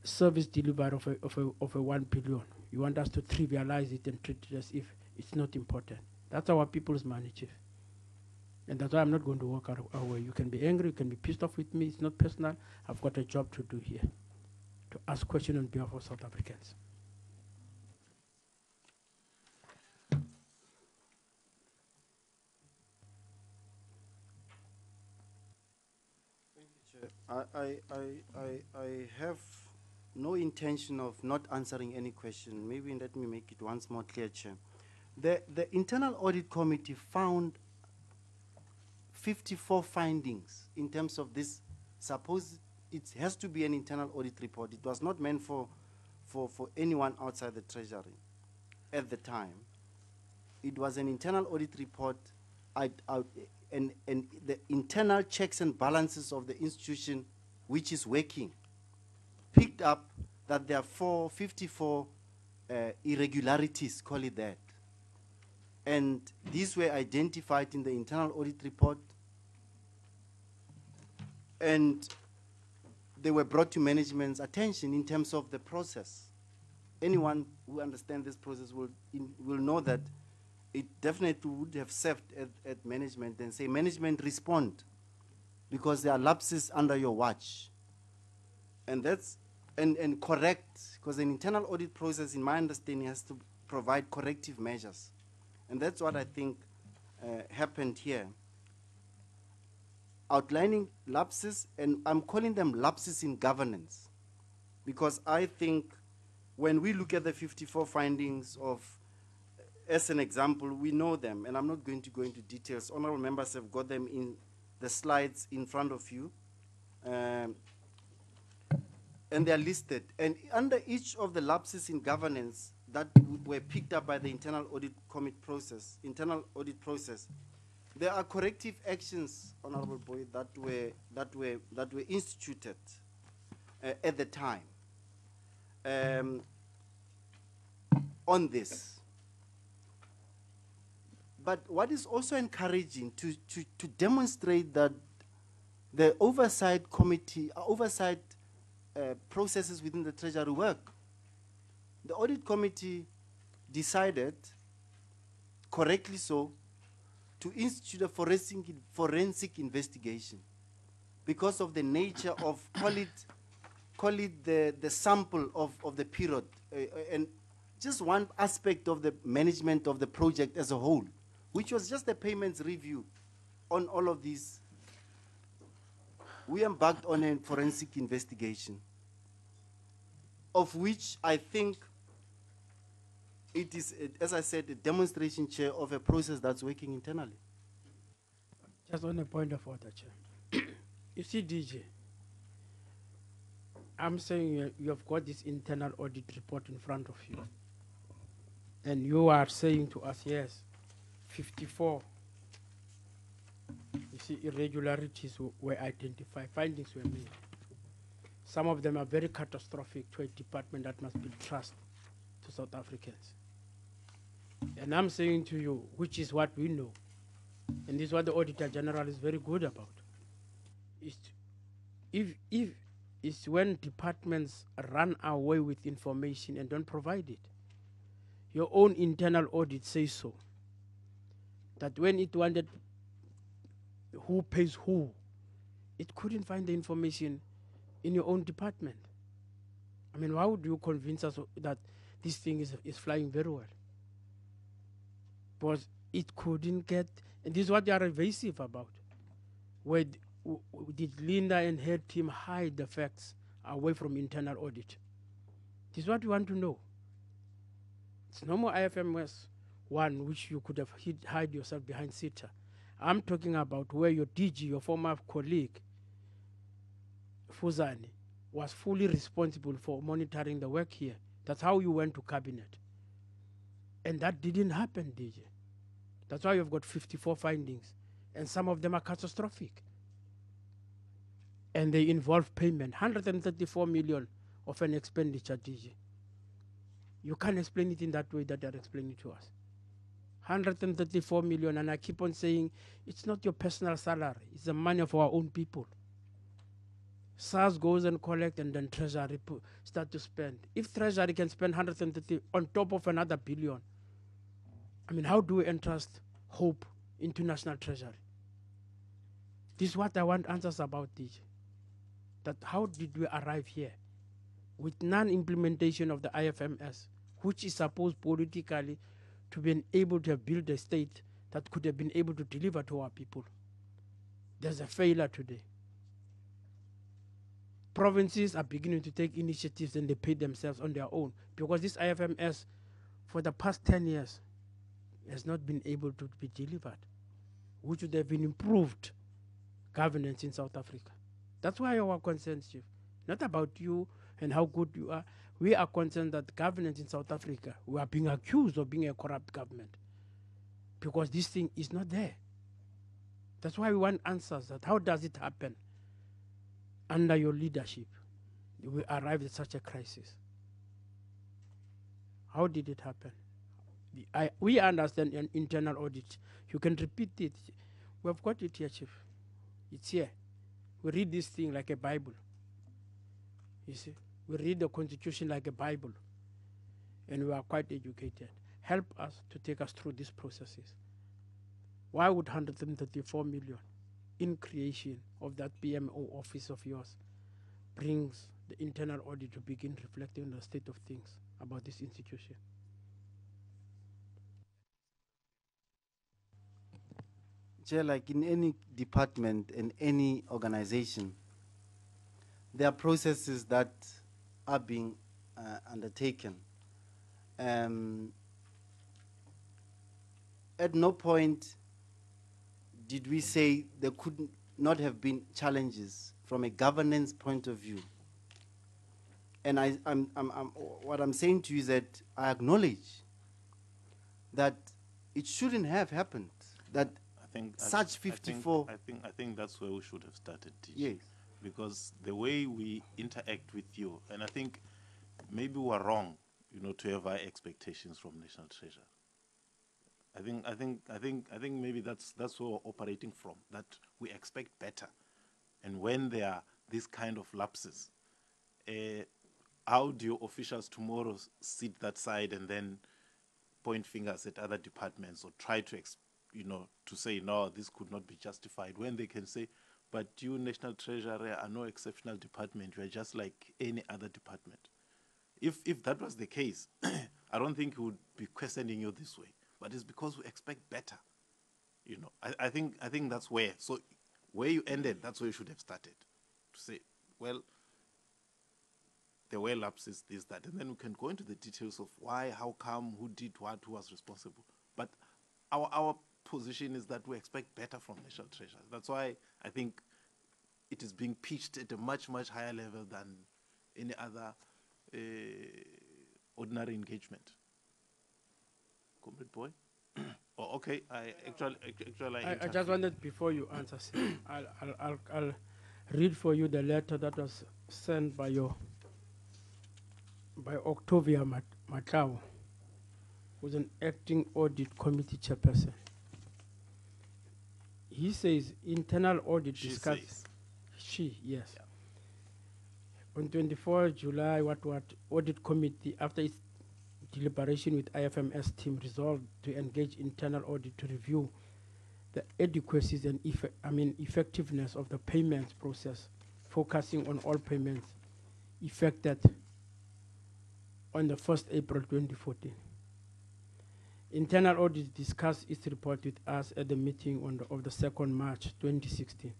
service delivery of a 1 billion. You want us to trivialize it and treat it as if it's not important. That's our people's money, Chief. And that's why I'm not going to walk away. You can be angry, you can be pissed off with me. It's not personal. I've got a job to do here, to ask questions on behalf of South Africans. I have no intention of not answering any question. Maybe let me make it once more clear, Chair. The Internal Audit Committee found 54 findings in terms of this. Suppose it has to be an internal audit report. It was not meant for anyone outside the Treasury at the time. It was an internal audit report, and the internal checks and balances of the institution, which is working, picked up that there are 54 irregularities, call it that. And these were identified in the internal audit report, and they were brought to management's attention in terms of the process. Anyone who understands this process will know that it definitely would have served at management and say, management, respond, because there are lapses under your watch. And that's, and correct, because an internal audit process, in my understanding, has to provide corrective measures And that's what I think happened here. Outlining lapses, and I'm calling them lapses in governance, because I think when we look at the 54 findings of, as an example, we know them, and I'm not going to go into details. Honorable members have got them in the slides in front of you, and they are listed. And under each of the lapses in governance that were picked up by the internal audit audit process, there are corrective actions, Honorable Boyd, that were instituted at the time on this. But what is also encouraging to demonstrate that the oversight committee, processes within the Treasury work. The audit committee decided, correctly so, to institute a forensic investigation because of the nature of, call it the sample of the period, and just one aspect of the management of the project as a whole, which was just the payments review on all of these. We embarked on a forensic investigation, of which I think it is, as I said, a demonstration, Chair, of a process that's working internally. Just on a point of order, Chair. You see, DG, I'm saying you have got this internal audit report in front of you. And you are saying to us, yes, 54, you see, irregularities were identified, findings were made. Some of them are very catastrophic to a department that must build trust to South Africans. And I'm saying to you, which is what we know, and this is what the Auditor General is very good about, is it's when departments run away with information and don't provide it. Your own internal audit says so, that when it wanted who pays who, it couldn't find the information in your own department. I mean, why would you convince us that this thing is flying very well? Because it couldn't get, and this is what they are evasive about. Where did Linda and her team hide the facts away from internal audit? This is what we want to know. It's no more IFMS 1, which you could have hide yourself behind CETA. I'm talking about where your DG, your former colleague, Fuzani, was fully responsible for monitoring the work here. That's how you went to cabinet. And that didn't happen, DG. That's why you've got 54 findings, and some of them are catastrophic. And they involve payment, 134 million of an expenditure, DG. You can't explain it in that way that they're explaining to us. 134 million, and I keep on saying, it's not your personal salary, it's the money of our own people. SARS goes and collect, and then Treasury start to spend. If Treasury can spend 130 on top of another billion, I mean, how do we entrust hope into National Treasury? This is what I want answers about, DJ. That how did we arrive here with non-implementation of the IFMS, which is supposed politically to be able to have built a state that could have been able to deliver to our people. There's a failure today. Provinces are beginning to take initiatives and they pay themselves on their own, because this IFMS for the past 10 years has not been able to be delivered, which would have been improved governance in South Africa. That's why our concern, Chief, not about you and how good you are. We are concerned that governance in South Africa, we are being accused of being a corrupt government because this thing is not there. That's why we want answers, that how does it happen under your leadership? We arrived at such a crisis. How did it happen? We understand an internal audit. You can repeat it. We have got it here, Chief. It's here. We read this thing like a Bible. You see? We read the Constitution like a Bible. And we are quite educated. Help us to take us through these processes. Why would 134 million in creation of that PMO office of yours brings the internal audit to begin reflecting on the state of things about this institution? Chair, like in any department and any organization, there are processes that are being undertaken. At no point did we say there could not have been challenges from a governance point of view. And what I'm saying to you is that I acknowledge that it shouldn't have happened. That such 54. I think that's where we should have started, DG. Yes. Because the way we interact with you, and I think maybe we're wrong, you know, to have high expectations from National Treasury. I think maybe that's where we're operating from, that we expect better. And when there are these kind of lapses, how do your officials tomorrow sit that side and then point fingers at other departments or try to, to say, no, this could not be justified, when they can say, but you, National Treasury, are no exceptional department. You are just like any other department. If that was the case, I don't think we would be questioning you this way. But it's because we expect better. You know, I think that's where. So where you ended, that's where you should have started. To say, well, there were lapses, this, that, and then we can go into the details of why, how come, who did what, who was responsible. But our position is that we expect better from National Treasury. That's why I think it is being pitched at a much, much higher level than any other ordinary engagement. Comrade Boy? Oh, okay. I just wanted, before you answer, I'll read for you the letter that was sent by Octavia Matao, who's an acting audit committee chairperson. He says internal audit discussed. She, yes. Yeah. On 24 July, audit committee, after its deliberation with IFMS team, resolved to engage internal audit to review the adequacies and effectiveness of the payments process, focusing on all payments effected on the 1st April 2014. Internal audit discussed its report with us at the meeting of the 2nd March 2016.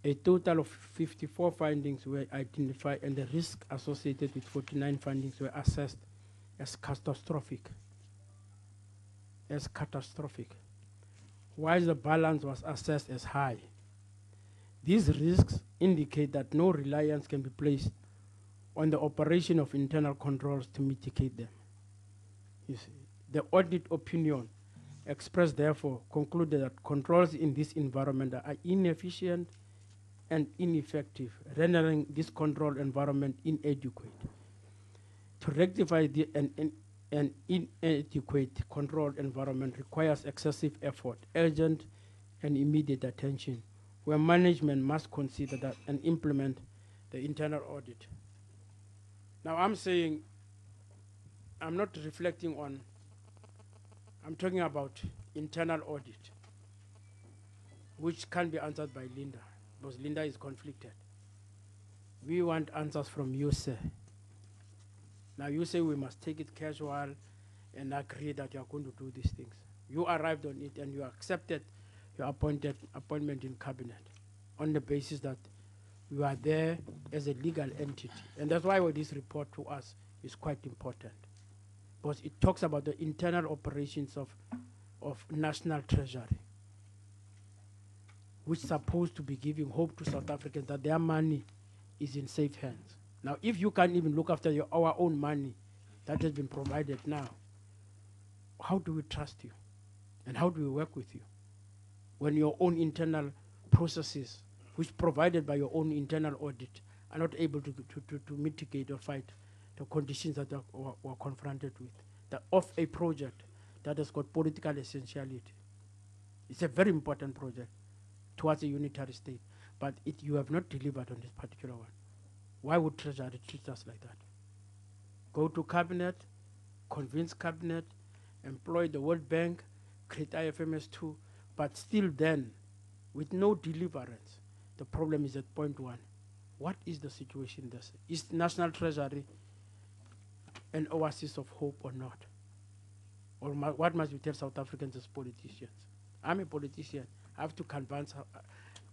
A total of 54 findings were identified, and the risk associated with 49 findings were assessed as catastrophic. While the balance was assessed as high. These risks indicate that no reliance can be placed on the operation of internal controls to mitigate them. You see, the audit opinion expressed, therefore, concluded that controls in this environment are inefficient and ineffective, rendering this control environment inadequate. To rectify an inadequate control environment requires excessive effort, urgent and immediate attention, where management must consider that and implement the internal audit. Now I'm saying, I'm not reflecting on, I'm talking about internal audit, which can be answered by Linda, because Linda is conflicted. We want answers from you, sir. Now you say we must take it casual and agree that you are going to do these things. You arrived on it and you accepted your appointment in cabinet on the basis that you are there as a legal entity. And that's why this report to us is quite important. Because it talks about the internal operations of National Treasury, which is supposed to be giving hope to South Africans that their money is in safe hands. Now, if you can't even look after our own money that has been provided now, how do we trust you? And how do we work with you? When your own internal processes, which provided by your own internal audit, are not able to mitigate or fight the conditions that we're confronted with, of a project that has got political essentiality. It's a very important project towards a unitary state, but you have not delivered on this particular one. Why would Treasury treat us like that? Go to cabinet, convince cabinet, employ the World Bank, create IFMS 2, but still then, with no deliverance, the problem is at point one. What is the situation there? Is National Treasury an oasis of hope or not? Or what must we tell South Africans as politicians? I'm a politician. I have to convince,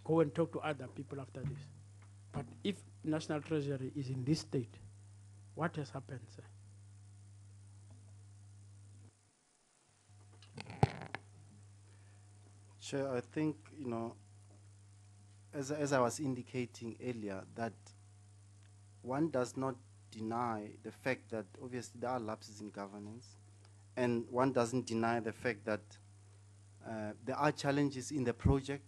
go and talk to other people after this. But if National Treasury is in this state, what has happened, sir? Chair, I think, you know, as I was indicating earlier, that one does not deny the fact that obviously there are lapses in governance, and one doesn't deny the fact that there are challenges in the project.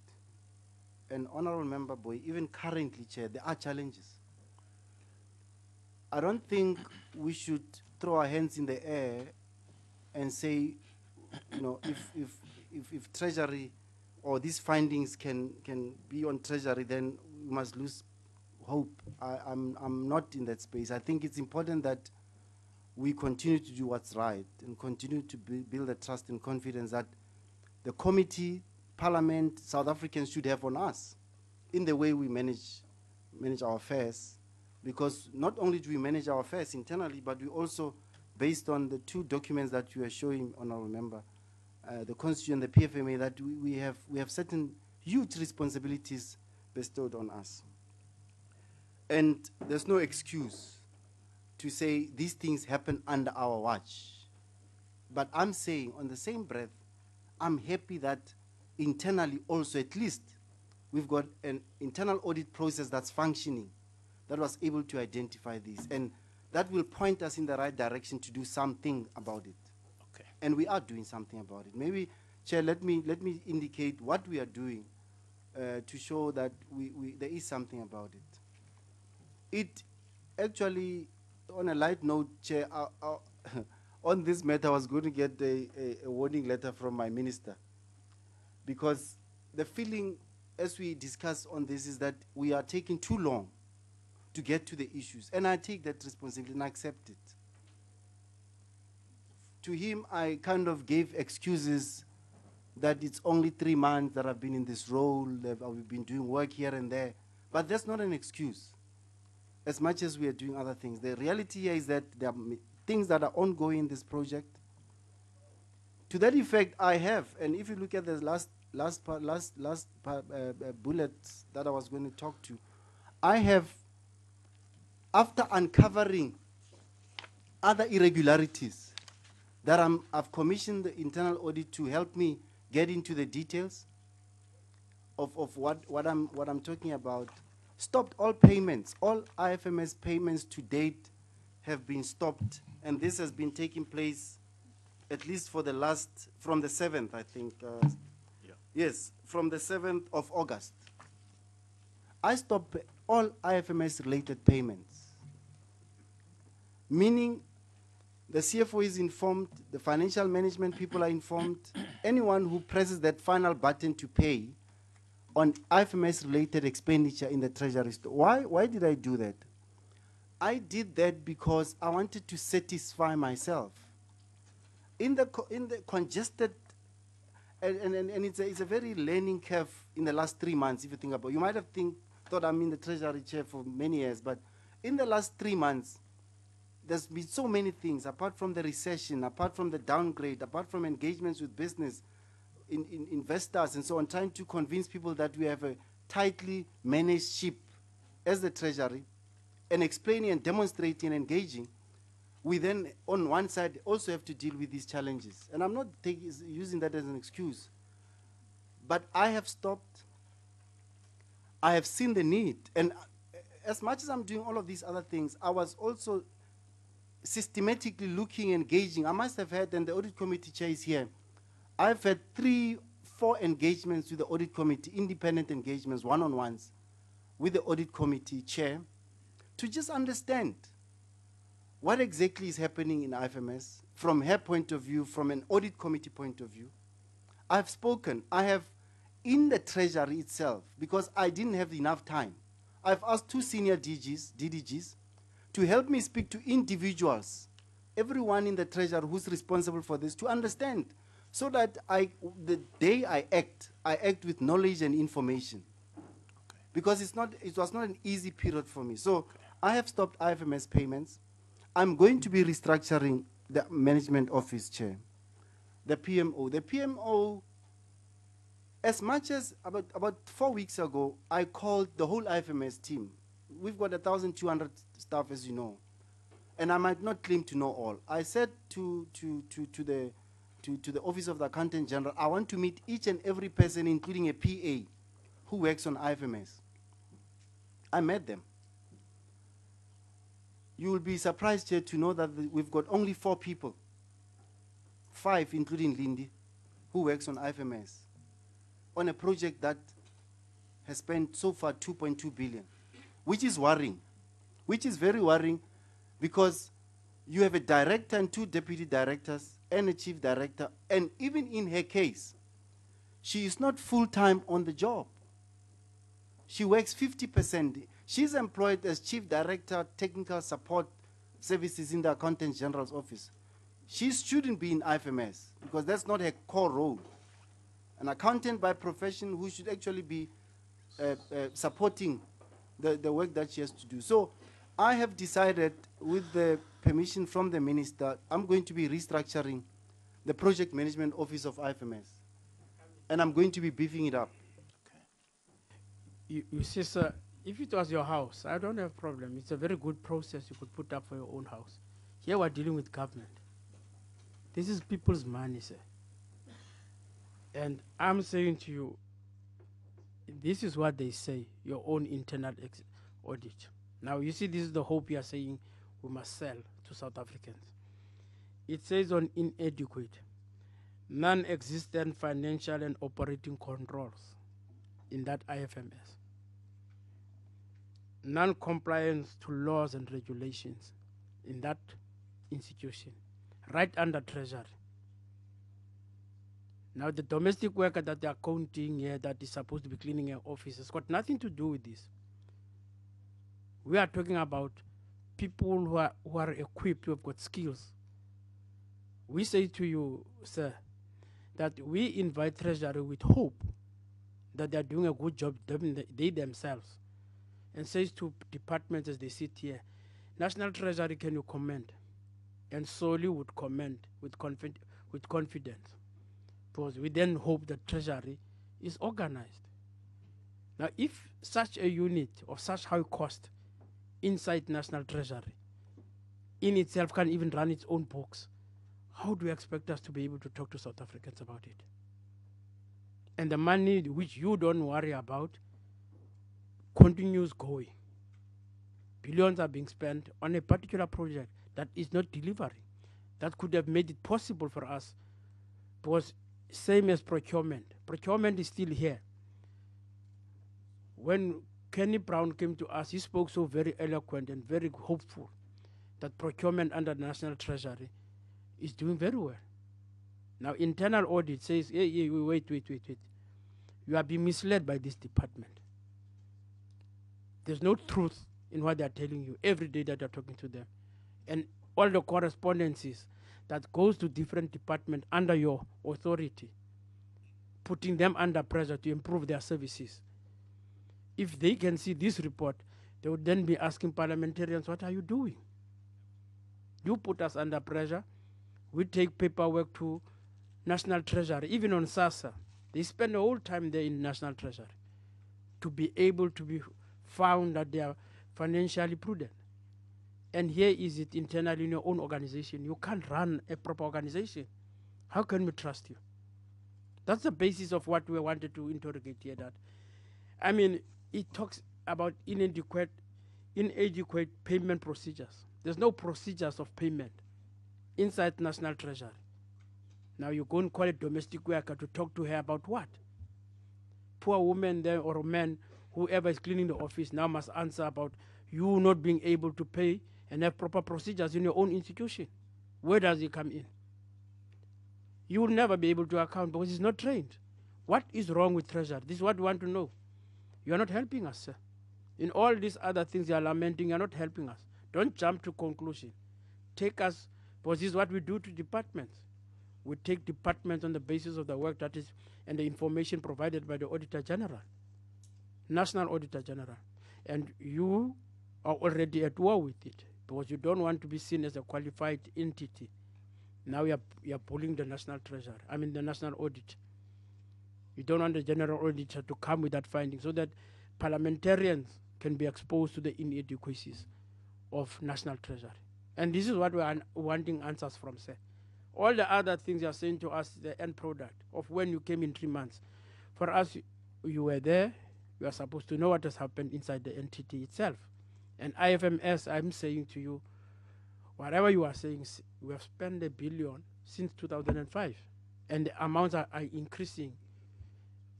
And Honorable Member Boy, even currently, Chair, there are challenges. I don't think we should throw our hands in the air and say, you know, if Treasury or these findings can be on Treasury, then we must lose hope. I'm not in that space. I think it's important that we continue to do what's right and continue to build the trust and confidence that the committee, Parliament, South Africans should have on us in the way we manage our affairs. Because not only do we manage our affairs internally, but we also, based on the two documents that you are showing, Honorable Member, the Constitution and the PFMA, that we have certain huge responsibilities bestowed on us. And there's no excuse to say these things happen under our watch. But I'm saying, on the same breath, I'm happy that internally also, at least, we've got an internal audit process that's functioning, that was able to identify this. And that will point us in the right direction to do something about it. Okay. And we are doing something about it. Maybe, Chair, let me indicate what we are doing to show that there is something about it. It actually, on a light note, Chair, on this matter, I was going to get a warning letter from my minister, because the feeling, as we discuss on this, is that we are taking too long to get to the issues. And I take that responsibility and accept it. To him, I kind of gave excuses that it's only 3 months that I've been in this role, that we've been doing work here and there. But that's not an excuse, as much as we are doing other things. The reality here is that there are things that are ongoing in this project. To that effect, I have, and if you look at the last bullets that I was going to talk to, I have, after uncovering other irregularities, that I've commissioned the internal audit to help me get into the details of what I'm talking about. Stopped all payments, all IFMS payments to date have been stopped, and this has been taking place at least for the last, from the 7th, I think. Yeah. Yes, from the 7th of August. I stopped all IFMS-related payments, meaning the CFO is informed, the financial management people are informed, anyone who presses that final button to pay on IFMS-related expenditure in the Treasury store. Why did I do that? I did that because I wanted to satisfy myself. In the congested, and it's a very learning curve in the last 3 months, if you think about it. You might have thought I'm in the Treasury chair for many years, but in the last 3 months, there's been so many things, apart from the recession, apart from the downgrade, apart from engagements with business, investors and so on, trying to convince people that we have a tightly managed ship as the Treasury, and explaining and demonstrating and engaging. We then, on one side, also have to deal with these challenges. And I'm not using that as an excuse. But I have stopped. I have seen the need. And as much as I'm doing all of these other things, I was also systematically looking, engaging. I must have had, and the audit committee chair is here, I've had 3, 4 engagements with the audit committee, independent engagements, one-on-ones, with the audit committee chair, to just understand what exactly is happening in IFMS from her point of view, from an audit committee point of view. I've spoken. I have, in the Treasury itself, because I didn't have enough time, I've asked 2 senior DDGs, to help me speak to individuals, everyone in the Treasury who's responsible for this, to understand, so that the day I act with knowledge and information. Okay. Because it was not an easy period for me. So I have stopped IFMS payments. I'm going to be restructuring the management office chair, the PMO. The PMO as much as about 4 weeks ago, I called the whole IFMS team. We've got 1,200 staff, as you know, and I might not claim to know all. I said to the Office of the Accountant General, I want to meet each and every person, including a PA, who works on IFMS. I met them. You will be surprised here to know that we've got only 4 people, 5 including Lindy, who works on IFMS, on a project that has spent so far 2.2 billion, which is worrying, which is very worrying, because you have a director and 2 deputy directors and a chief director, and even in her case, she is not full-time on the job. She works 50%. She's employed as chief director, technical support services in the Accountant General's office. She shouldn't be in IFMS because that's not her core role. An accountant by profession who should actually be supporting the work that she has to do. So I have decided, with the permission from the minister, I'm going to be restructuring the project management office of IFMS. And I'm going to be beefing it up. You see, sir, if it was your house, I don't have a problem. It's a very good process you could put up for your own house. Here we're dealing with government. This is people's money, sir. And I'm saying to you, this is what they say, your own internal audit. Now, you see, this is the hope you are saying we must sell to South Africans. It says on inadequate, non-existent financial and operating controls in that IFMS. Non-compliance to laws and regulations in that institution, right under Treasury. Now, the domestic worker that they are counting here that is supposed to be cleaning an office has got nothing to do with this. We are talking about people who are equipped, who have got skills. We say to you, sir, that we invite Treasury with hope that they are doing a good job, they themselves, and says to departments as they sit here, National Treasury, can you comment? And solely would comment with confidence, because we then hope that Treasury is organized. Now, if such a unit of such high cost inside National Treasury in itself can even run its own books, how do you expect us to be able to talk to South Africans about it? And the money which you don't worry about continues going. Billions are being spent on a particular project that is not delivering. That could have made it possible for us, because same as procurement. Procurement is still here. When Kenny Brown came to us, he spoke so very eloquent and very hopeful that procurement under the National Treasury is doing very well. Now, internal audit says, hey, wait. You are being misled by this department. There's no truth in what they are telling you every day that you're talking to them. And all the correspondences that goes to different departments under your authority, putting them under pressure to improve their services. If they can see this report, they would then be asking parliamentarians, what are you doing? You put us under pressure. We take paperwork to National Treasury, even on SASSA. They spend the whole time there in National Treasury to be able to be found that they are financially prudent. And here is it internally in your own organization. You can't run a proper organization. How can we trust you? That's the basis of what we wanted to interrogate here. That, I mean, it talks about inadequate payment procedures. There's no procedures of payment inside National Treasury. Now you go and call a domestic worker to talk to her about what? Poor woman there or man, whoever is cleaning the office now must answer about you not being able to pay and have proper procedures in your own institution. Where does it come in? You will never be able to account because it's not trained. What is wrong with Treasury? This is what we want to know. You are not helping us, sir. In all these other things you are lamenting, you are not helping us. Don't jump to conclusion. Take us, because this is what we do to departments. We take departments on the basis of the work that is and the information provided by the Auditor General, National Auditor General. And you are already at war with it because you don't want to be seen as a qualified entity. Now you're pulling the National Treasury, the National Audit. You don't want the general auditor to come with that finding so that parliamentarians can be exposed to the inadequacies of National Treasury. And this is what we are wanting answers from, sir. All the other things you are saying to us, the end product of when you came in 3 months. For us, you were there, you are supposed to know what has happened inside the entity itself. And IFMS, I'm saying to you, whatever you are saying, we have spent $1 billion since 2005. And the amounts are increasing.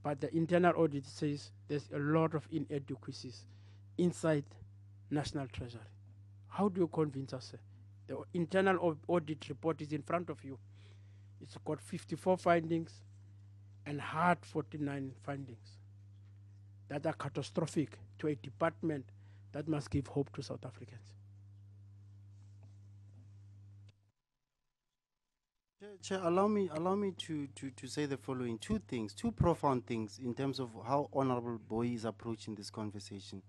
But the internal audit says there's a lot of inadequacies inside National Treasury. How do you convince us, sir? The internal audit report is in front of you. It's got 54 findings and hard 49 findings that are catastrophic to a department that must give hope to South Africans. Chair, allow me to say the following. Two things, two profound things in terms of how Honorable Boy is approaching this conversation.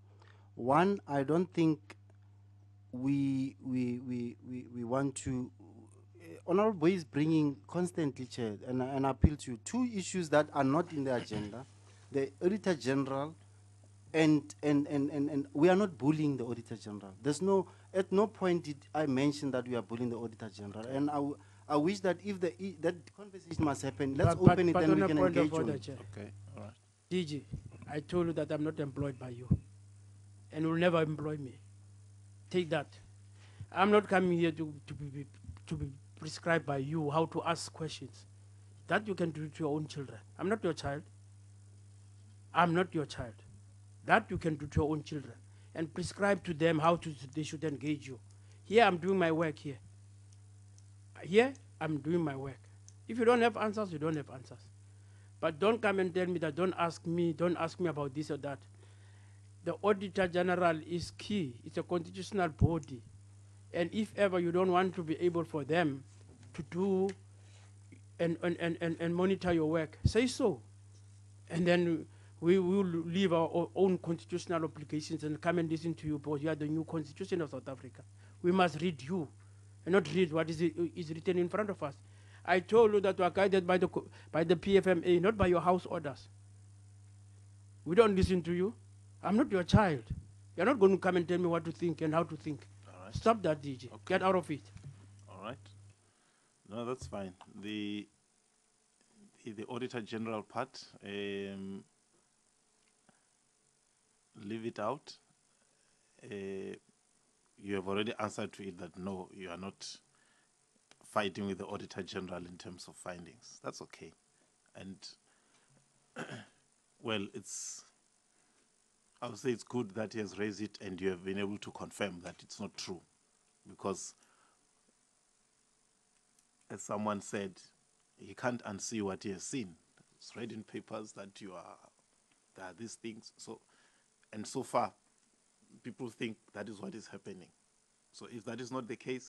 One, I don't think we want to, Honorable Boy is bringing constantly, Chair, and I appeal to you, two issues that are not in the agenda, the Auditor General, and we are not bullying the Auditor General. There's no, at no point did I mention that we are bullying the Auditor General, and I wish that if that conversation must happen, let's open it and we can engage on it. Okay, all right. DG, I told you that I'm not employed by you, and will never employ me. Take that. I'm not coming here to be prescribed by you how to ask questions. That you can do to your own children. I'm not your child. I'm not your child. That you can do to your own children and prescribe to them how they should engage you. Here I'm doing my work here. Here I'm doing my work. If you don't have answers, you don't have answers. But don't come and tell me that don't ask me about this or that. The Auditor General is key. It's a constitutional body. And if ever you don't want to be able for them to do and monitor your work, say so. And then we will leave our own constitutional obligations and come and listen to you because you are the new constitution of South Africa. We must read you and not read what is written in front of us. I told you that we are guided by the PFMA, not by your house orders. We don't listen to you. I'm not your child. You're not going to come and tell me what to think and how to think. All right. Stop that, DG. Okay. Get out of it. All right. No, that's fine. The Auditor General part, leave it out. You have already answered to it that no, you are not fighting with the Auditor General in terms of findings. That's okay. And, well, I would say it's good that he has raised it and you have been able to confirm that it's not true. Because, as someone said, he can't unsee what he has seen. It's read in papers that there are these things. And so far, people think that is what is happening. So if that is not the case,